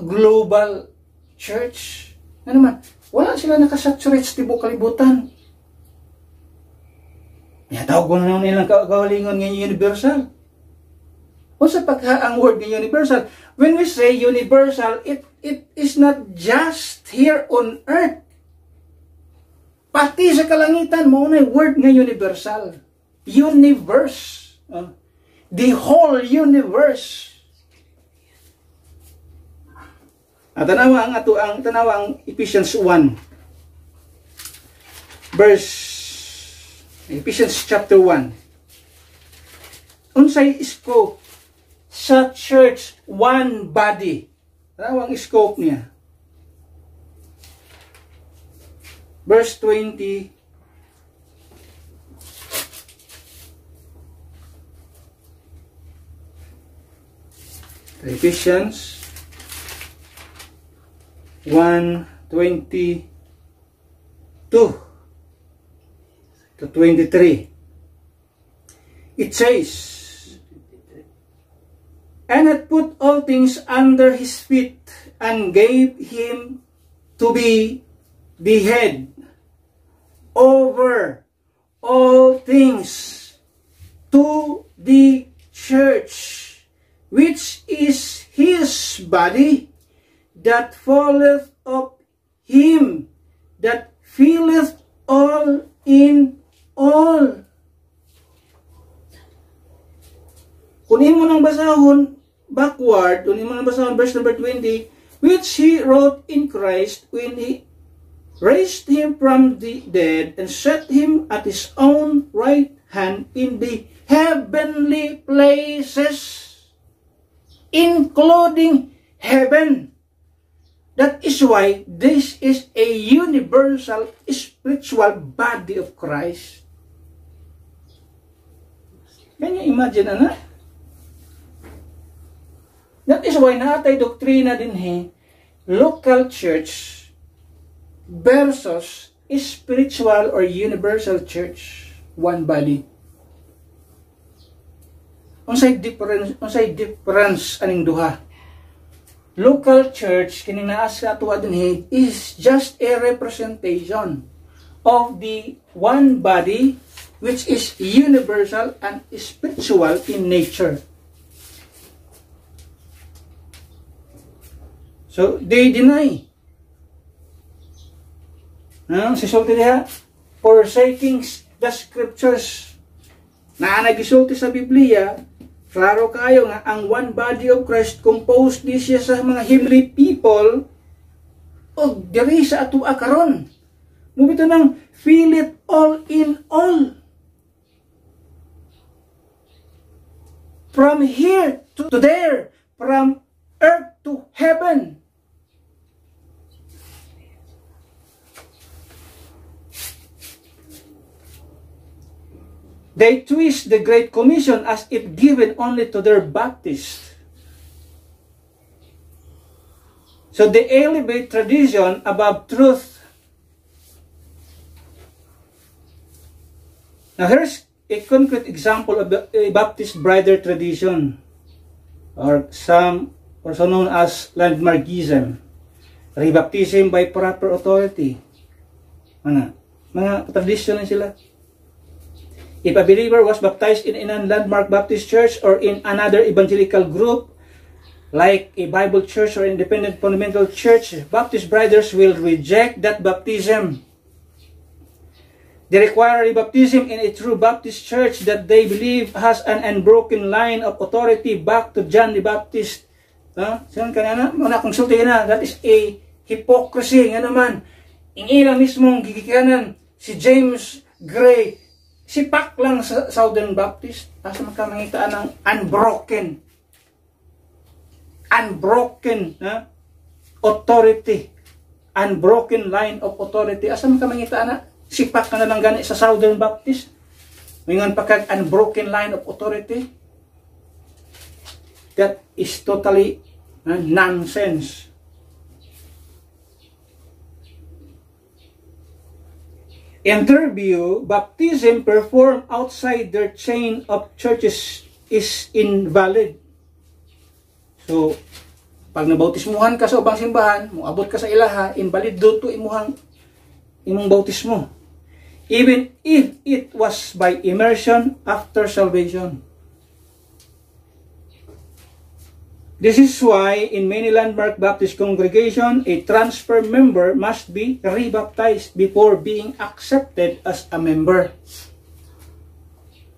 global church. Ano man? Wala sila nakasaturate sa tibok kalibutan. Tawag ko na nilang kawalingon ng universal. O sa ang word ng universal, when we say universal, it is not just here on earth. Pati sa kalangitan, mo na word ng universal. Universe. The whole universe. At tanawa ang Ephesians 1 Ephesians chapter 1. Unsay scope sa church, one body. Tanawa ang scope niya. Verse 20 Ephesians 1:22 to 23. It says, "And had put all things under his feet, and gave him to be the head over all things to the church, which is his body, that falleth of him that filleth all in all." Kunin mo nang basahon backward, kunin mo nang basahon verse number 20, "Which he wrote in Christ when he raised him from the dead and set him at his own right hand in the heavenly places," including heaven. That is why this is a universal spiritual body of Christ. Can you imagine, anak? That is why naatay doktrina din local church versus spiritual or universal church, one body. Unsay difference aning duha? Local church kining naa sa atuwa dinhi is just a representation of the one body which is universal and spiritual in nature. So they deny. Sisulti diha, forsaking the scriptures. Na nagisulti sa Biblia, klaro kayo nga ang one body of Christ composed di siya sa mga heavenly people o diri sa atua karon. Mubito nang feel it all in all. From here to there, from earth to heaven. They twist the Great Commission as if given only to their Baptists. So they elevate tradition above truth. Now here's a concrete example of a Baptist bridal tradition, or some also known as landmarkism. Rebaptism by proper authority. Mga tradition na sila. If a believer was baptized in a landmark Baptist church or in another evangelical group, like a Bible church or independent fundamental church, Baptist brothers will reject that baptism. They require a baptism in a true Baptist church that they believe has an unbroken line of authority back to John the Baptist. Saan ka na? Muna konsulti na. That is a hypocrisy. Nga naman, ang ilang mismong gigikanan, si James Gray, sipak lang sa Southern Baptist. Asa makamangitaan ng unbroken authority, unbroken line of authority. Asa makamangitaan na sipak ka na lang gani sa Southern Baptist, mingon pa kag unbroken line of authority. That is totally nonsense. In their view, baptism performed outside their chain of churches is invalid. So, pag nabautismuhan ka sa ubang simbahan, moabot ka sa ilaha, invalid to imong bautismo. Even if it was by immersion after salvation. This is why in many landmark Baptist congregation, a transfer member must be rebaptized before being accepted as a member.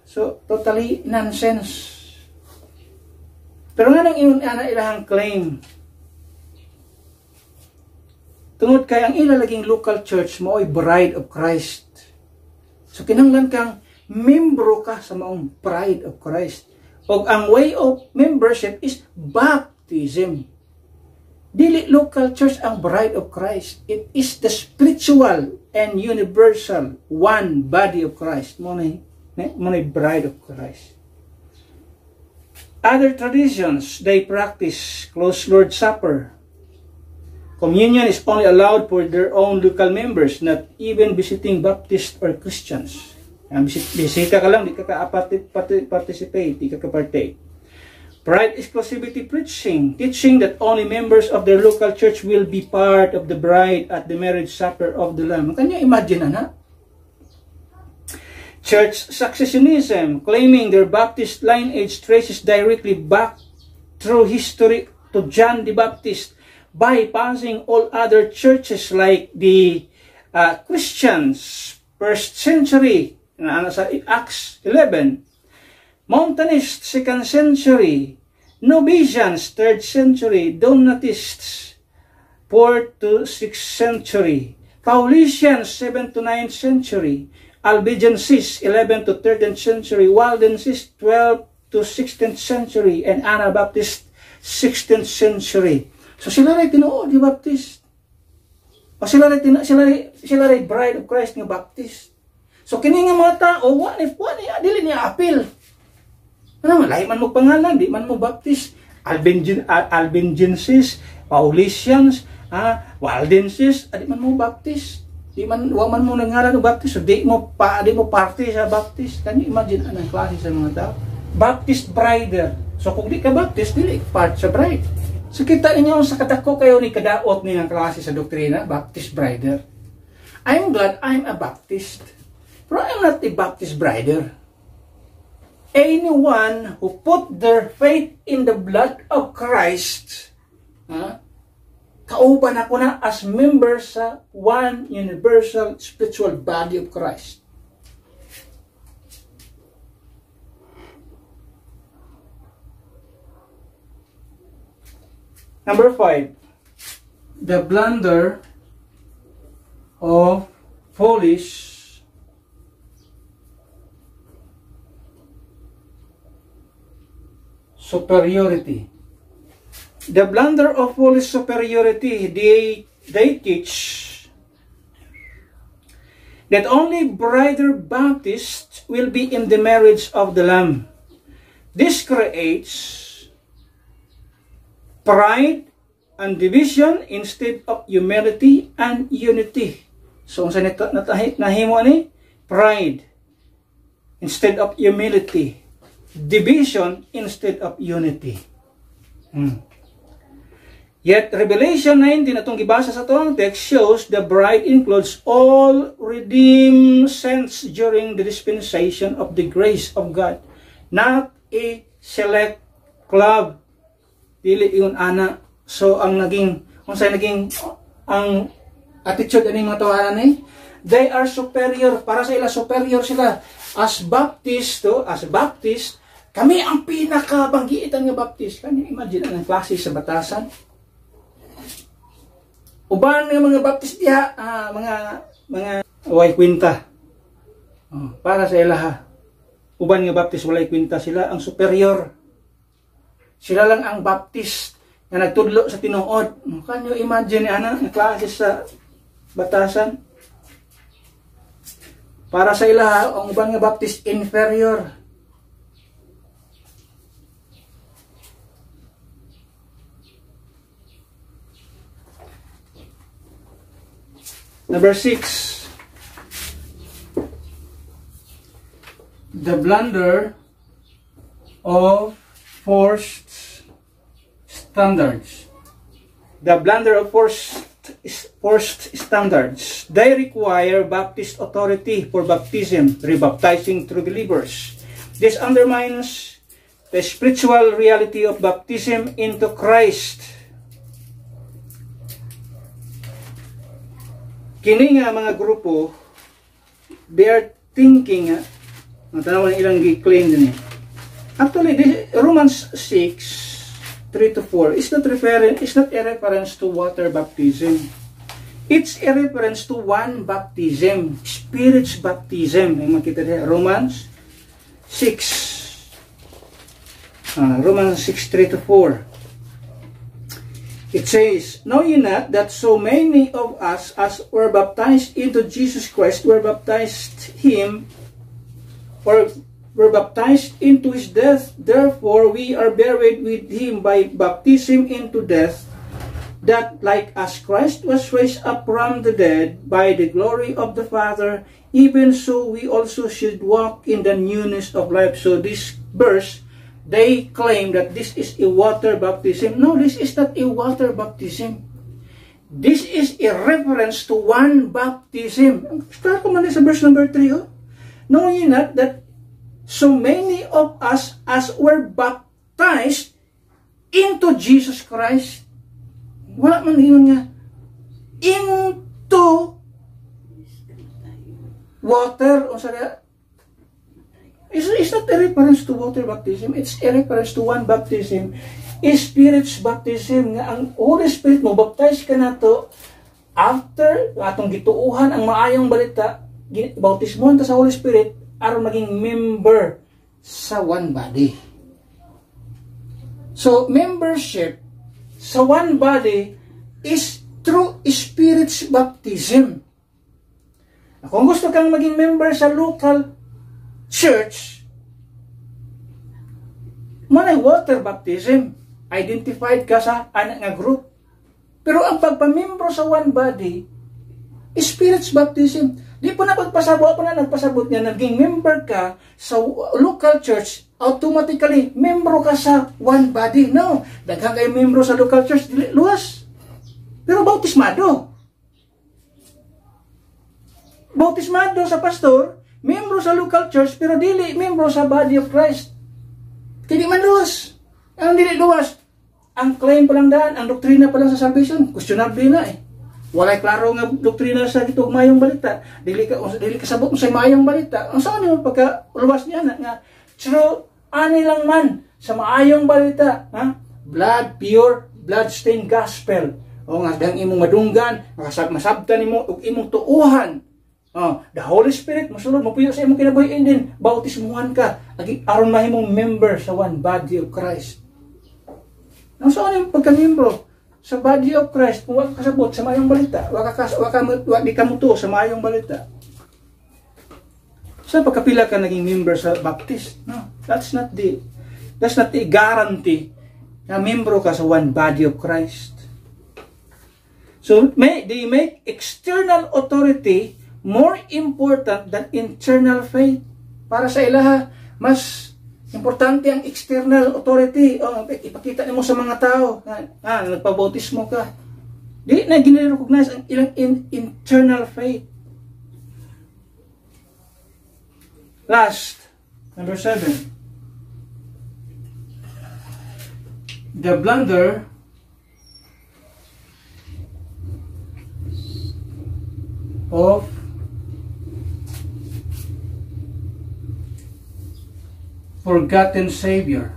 So, totally nonsense. Pero nga nang ilahang claim, tungod kay ang ilalaging local church mo ay bride of Christ. So, kinahanglan kang membro ka sa maong bride of Christ. O ang way of membership is baptism. Dili local church ang bride of Christ. It is the spiritual and universal one body of Christ. Mo na bride of Christ. Other traditions, they practice close Lord's Supper. Communion is only allowed for their own local members, not even visiting Baptist or Christians. Bisita ka lang, di ka participate, di ka partake. Bride exclusivity preaching, teaching that only members of their local church will be part of the bride at the marriage supper of the Lamb. Can you imagine, anak? Church successionism, claiming their Baptist lineage traces directly back through history to John the Baptist, bypassing all other churches like the Christians, 1st century, sa Acts 11, Montanists, 2nd century, Novatians, 3rd century, Donatists, 4th to 6th century, Paulicians, 7th to 9th century, Albigenses, 11th to 13th century, Waldenses, 12th to 16th century, and Anabaptist, 16th century. So sila rin tinuod yung Baptist. O sila rin bride of Christ ng Baptist. So kini nga mga tao, wani dili niya apil. Ano man, lahi man mo pangalan, di man mo Baptist. Albigenses, Paulicians, Waldenses, di man mo Baptist. Wa man mo nangalan ng Baptist, so di mo party sa Baptist. Can you imagine anong klase sa mga tao? Baptist brider. So kung di ka Baptist, dili part sa bride. So kita ninyo sa katako kayo ni kadaot nilang klase sa doktrina, Baptist brider. I'm glad I'm a Baptist. Pero I'm not a Baptist brider. Anyone who put their faith in the blood of Christ, kauban ako na as member sa one universal spiritual body of Christ. Number 5, the blunder of foolish superiority. The blunder of foolish superiority, they teach that only brighter Baptists will be in the marriage of the Lamb. This creates pride and division instead of humility and unity. So, sa nahimo ni? Pride instead of humility. Division instead of unity. Yet, Revelation 19, atong gibasa sa itong text, shows the bride includes all redeemed saints during the dispensation of the grace of God. Not a select club. Dili yun, ana. So, ang attitude ng mga tawanan eh, they are superior. Para sa ila, superior sila. As Baptist, kami ang pinakabanggitan ng Baptist. Can you imagine ang klase sa batasan? Uban ng mga Baptist diha, mga walay kwinta. Para sa ilaha. Uban ng Baptist walay kwinta, sila ang superior. Sila lang ang Baptist na nagtudlo sa tinuod. Can you imagine ang klase sa batasan? Para sa ilaha, ang uban ng Baptist inferior. Number 6, the blunder of forced standards. The blunder of forced standards. They require Baptist authority for baptism, rebaptizing true believers. This undermines the spiritual reality of baptism into Christ. Kini nga mga grupo, they are thinking, ang tanaw na ilang claim din eh. Actually, Romans 6, 3-4 is not a reference to water baptism. It's a reference to one baptism, Spirit's baptism. Yung makita niya, Romans 6. Romans 6, 3-4. It says, know ye not that so many of us as were baptized into Jesus Christ were baptized him, or were baptized into his death. Therefore, we are buried with him by baptism into death, that like as Christ was raised up from the dead by the glory of the Father, even so we also should walk in the newness of life. So this verse, they claim that this is a water baptism. No, this is not a water baptism. This is a reference to one baptism. Start ko man sa verse number 3. Know ye not that so many of us as were baptized into Jesus Christ? Wala man yun nga. Into water. O sabi, it's not a reference to water baptism. It's a reference to one baptism. Spirit's baptism. Nga ang Holy Spirit mo, baptize ka na to after atong gituuhan ang maayong balita, bautismohan ta sa Holy Spirit aron maging member sa one body. So, membership sa one body is through Spirit's baptism. Kung gusto kang maging member sa local church, manay water baptism. Identified ka sa anak nga group. Pero ang pagpamembro sa one body, Spirit's baptism. Di po na pagpasabot pa na nagpasabot niya, naging member ka sa local church, automatically, membro ka sa one body. No, daghang kayo membro sa local church, dili luwas. Pero bautismado. Bautismado sa pastor, membro sa local church, pero dili membro sa body of Christ. Hindi man luwas. Ang dili luwas, ang claim pa lang daan, ang doktrina pa lang sa salvation, questionable na eh. Walay klaro nga doktrina sa gitong mayong balita. Dili ka sabot mo sa mayong balita. Ang saan mo pagka luwas niya na nga, true, ani lang man sa maayong balita, ha? Blood pure, blood-stained gospel. O nga, dang imong madunggan, masabtan nimo ug imong tuuhan. The Holy Spirit, masulod, mapuyo sa imong kinabuhian din, bautismuhan ka, aron mahimong member sa one body of Christ. Ang saan yung pagka-membro sa body of Christ, kung waka kasabot sa mayong balita, di ka muto sa mayong balita. Sa pagkapila ka naging member sa Baptist? No, that's not the guarantee na membro ka sa one body of Christ. So, they make external authority more important than internal faith. Para sa ilaha, mas importante ang external authority. Ipakita mo sa mga tao na nagpabautismo ka. Di na gine-recognize ang ilang internal faith. Last, number 7. The blunder of forgotten Savior.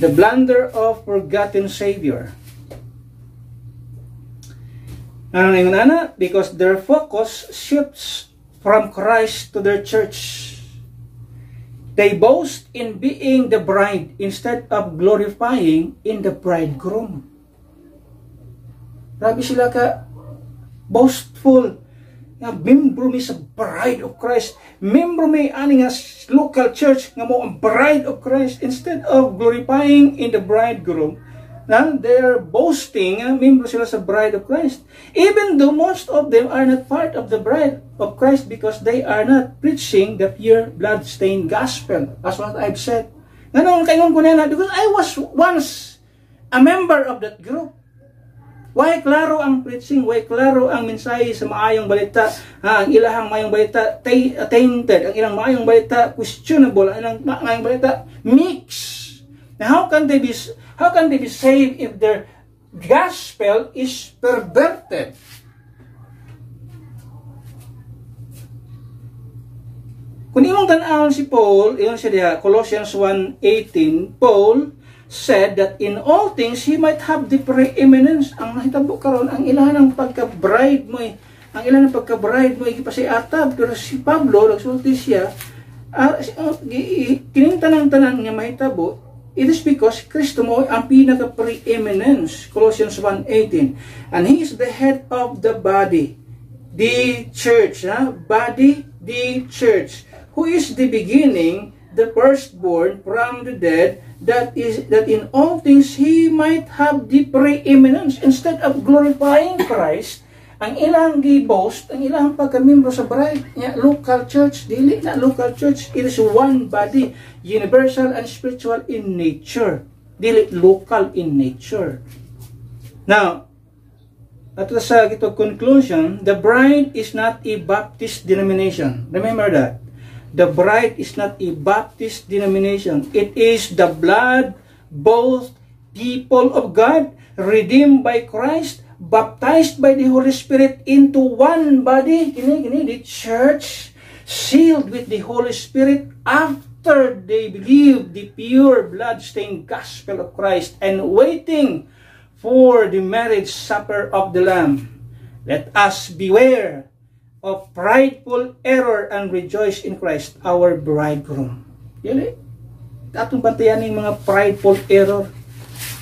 The blunder of forgotten Savior. Ano na yung nana? Because their focus shifts from Christ to their church. They boast in being the bride instead of glorifying in the bridegroom. Grabe sila ka boastful. Membro mi sa bride of Christ. Membro mi ani nga local church nga mo ang bride of Christ instead of glorifying in the bridegroom. They're boasting, membro sila sa bride of Christ. Even though most of them are not part of the bride of Christ because they are not preaching the pure blood-stained gospel. That's what I've said. Ganun kayon ko na because I was once a member of that group. Why klaro ang preaching, why klaro ang mensahe sa maayong balita, ang ilahang maayong balita tainted, ang ilang maayong balita questionable, ang ilang maayong balita mixed. Now, how can they be saved if their gospel is perverted? Kung imong tan-awon si Paul, iyon siya diha, Colossians 1:18, Paul said that in all things he might have the preeminence. Ang nahitabo karon ang ilahan ng pagka-bride mo, ang ilahan ng pagka-bride mo ipasiatab. Pero si Pablo nagsulti siya, kining tanan-tanan nga mahitabo It is because Kristo mo ang pinaka-preeminence, Colossians 1:18. And He is the head of the body, the church, body, the church, who is the beginning, the firstborn from the dead, that in all things He might have the preeminence. Instead of glorifying Christ, ang ilang gi-boast, ang ilang pagka-membro sa bride, local church, dili na local church, it is one body, universal and spiritual in nature, dili local in nature. Now, at sa gito conclusion, the bride is not a Baptist denomination. Remember that. The bride is not a Baptist denomination. It is the blood-bought people of God, redeemed by Christ, baptized by the Holy Spirit into one body, the church, sealed with the Holy Spirit after they believe the pure blood-stained gospel of Christ and waiting for the marriage supper of the Lamb. Let us beware of prideful error and rejoice in Christ, our bridegroom. Yun atong bantayan ng mga prideful error.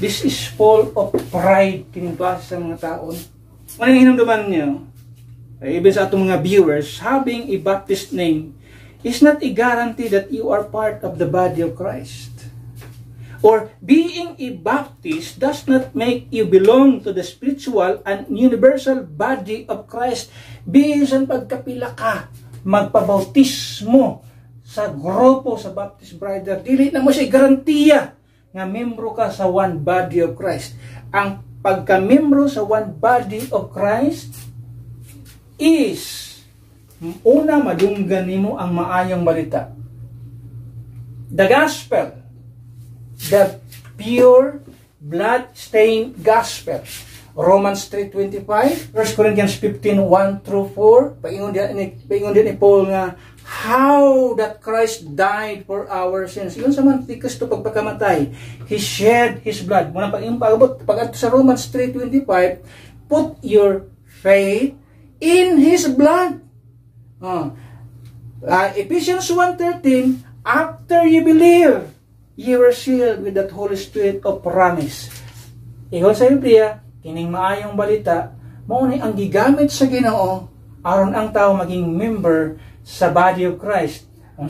This is full of pride kinibasa sa mga taon. Ano yung hinumduman niyo? Even sa atong mga viewers, having a Baptist name is not a guarantee that you are part of the body of Christ. Or being a Baptist does not make you belong to the spiritual and universal body of Christ. Bisan pagkapila ka, magpabautismo sa grupo sa Baptist Brother, dili na mo siya garantiya nga membro ka sa one body of Christ. Ang pagka-membro sa one body of Christ is una, madunggan nimo ang maayong balita. The gospel, the pure blood-stained gospel. Romans 3:25, 1 Corinthians 15:1-4, paingon din ni Paul nga how that Christ died for our sins. Yun sa man, Kristo pagpakamatay, He shed His blood. Muna pag-abot, sa Romans 3:25, put your faith in His blood. Ephesians 1:13, after you believe, you were sealed with that Holy Spirit of promise. Iyon sa Biblia, kining maayong balita, mao ni ang gigamit sa Ginoo aron ang tao maging member sa body of Christ. Ang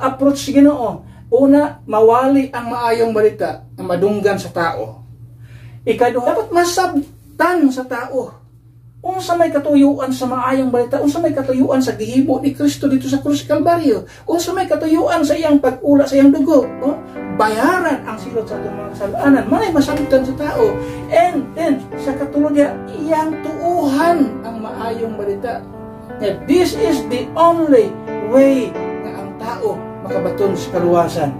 approach sa Ginoo, una, mawali ang maayong balita na madunggan sa tao. Ikaduha, dapat masabtan sa tao. Unsa may katuyuan sa maayong balita, unsa may katuyuan sa gihimo ni Kristo dito sa krus Kalbaryo, unsa may katuyuan sa iyang pag-ula sa iyang dugo, bayaran ang silot sa atong mga kasalanan, may masabtan sa tao. And then sa katulad niya, iyang tuuhan ang maayong balita. That this is the only way na ang tao makabaton sa kaluwasan.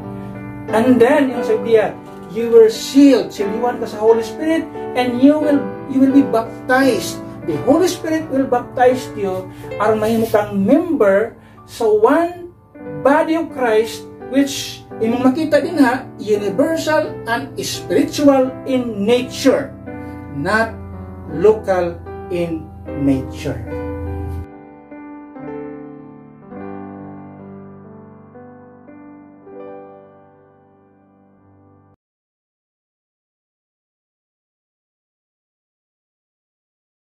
And then yung sabi niya, you were sealed, siliwan ka sa Holy Spirit, and you will be baptized. The Holy Spirit will baptize you aron mahimo kang member sa one body of Christ, which imong makita din universal and spiritual in nature, not local in nature.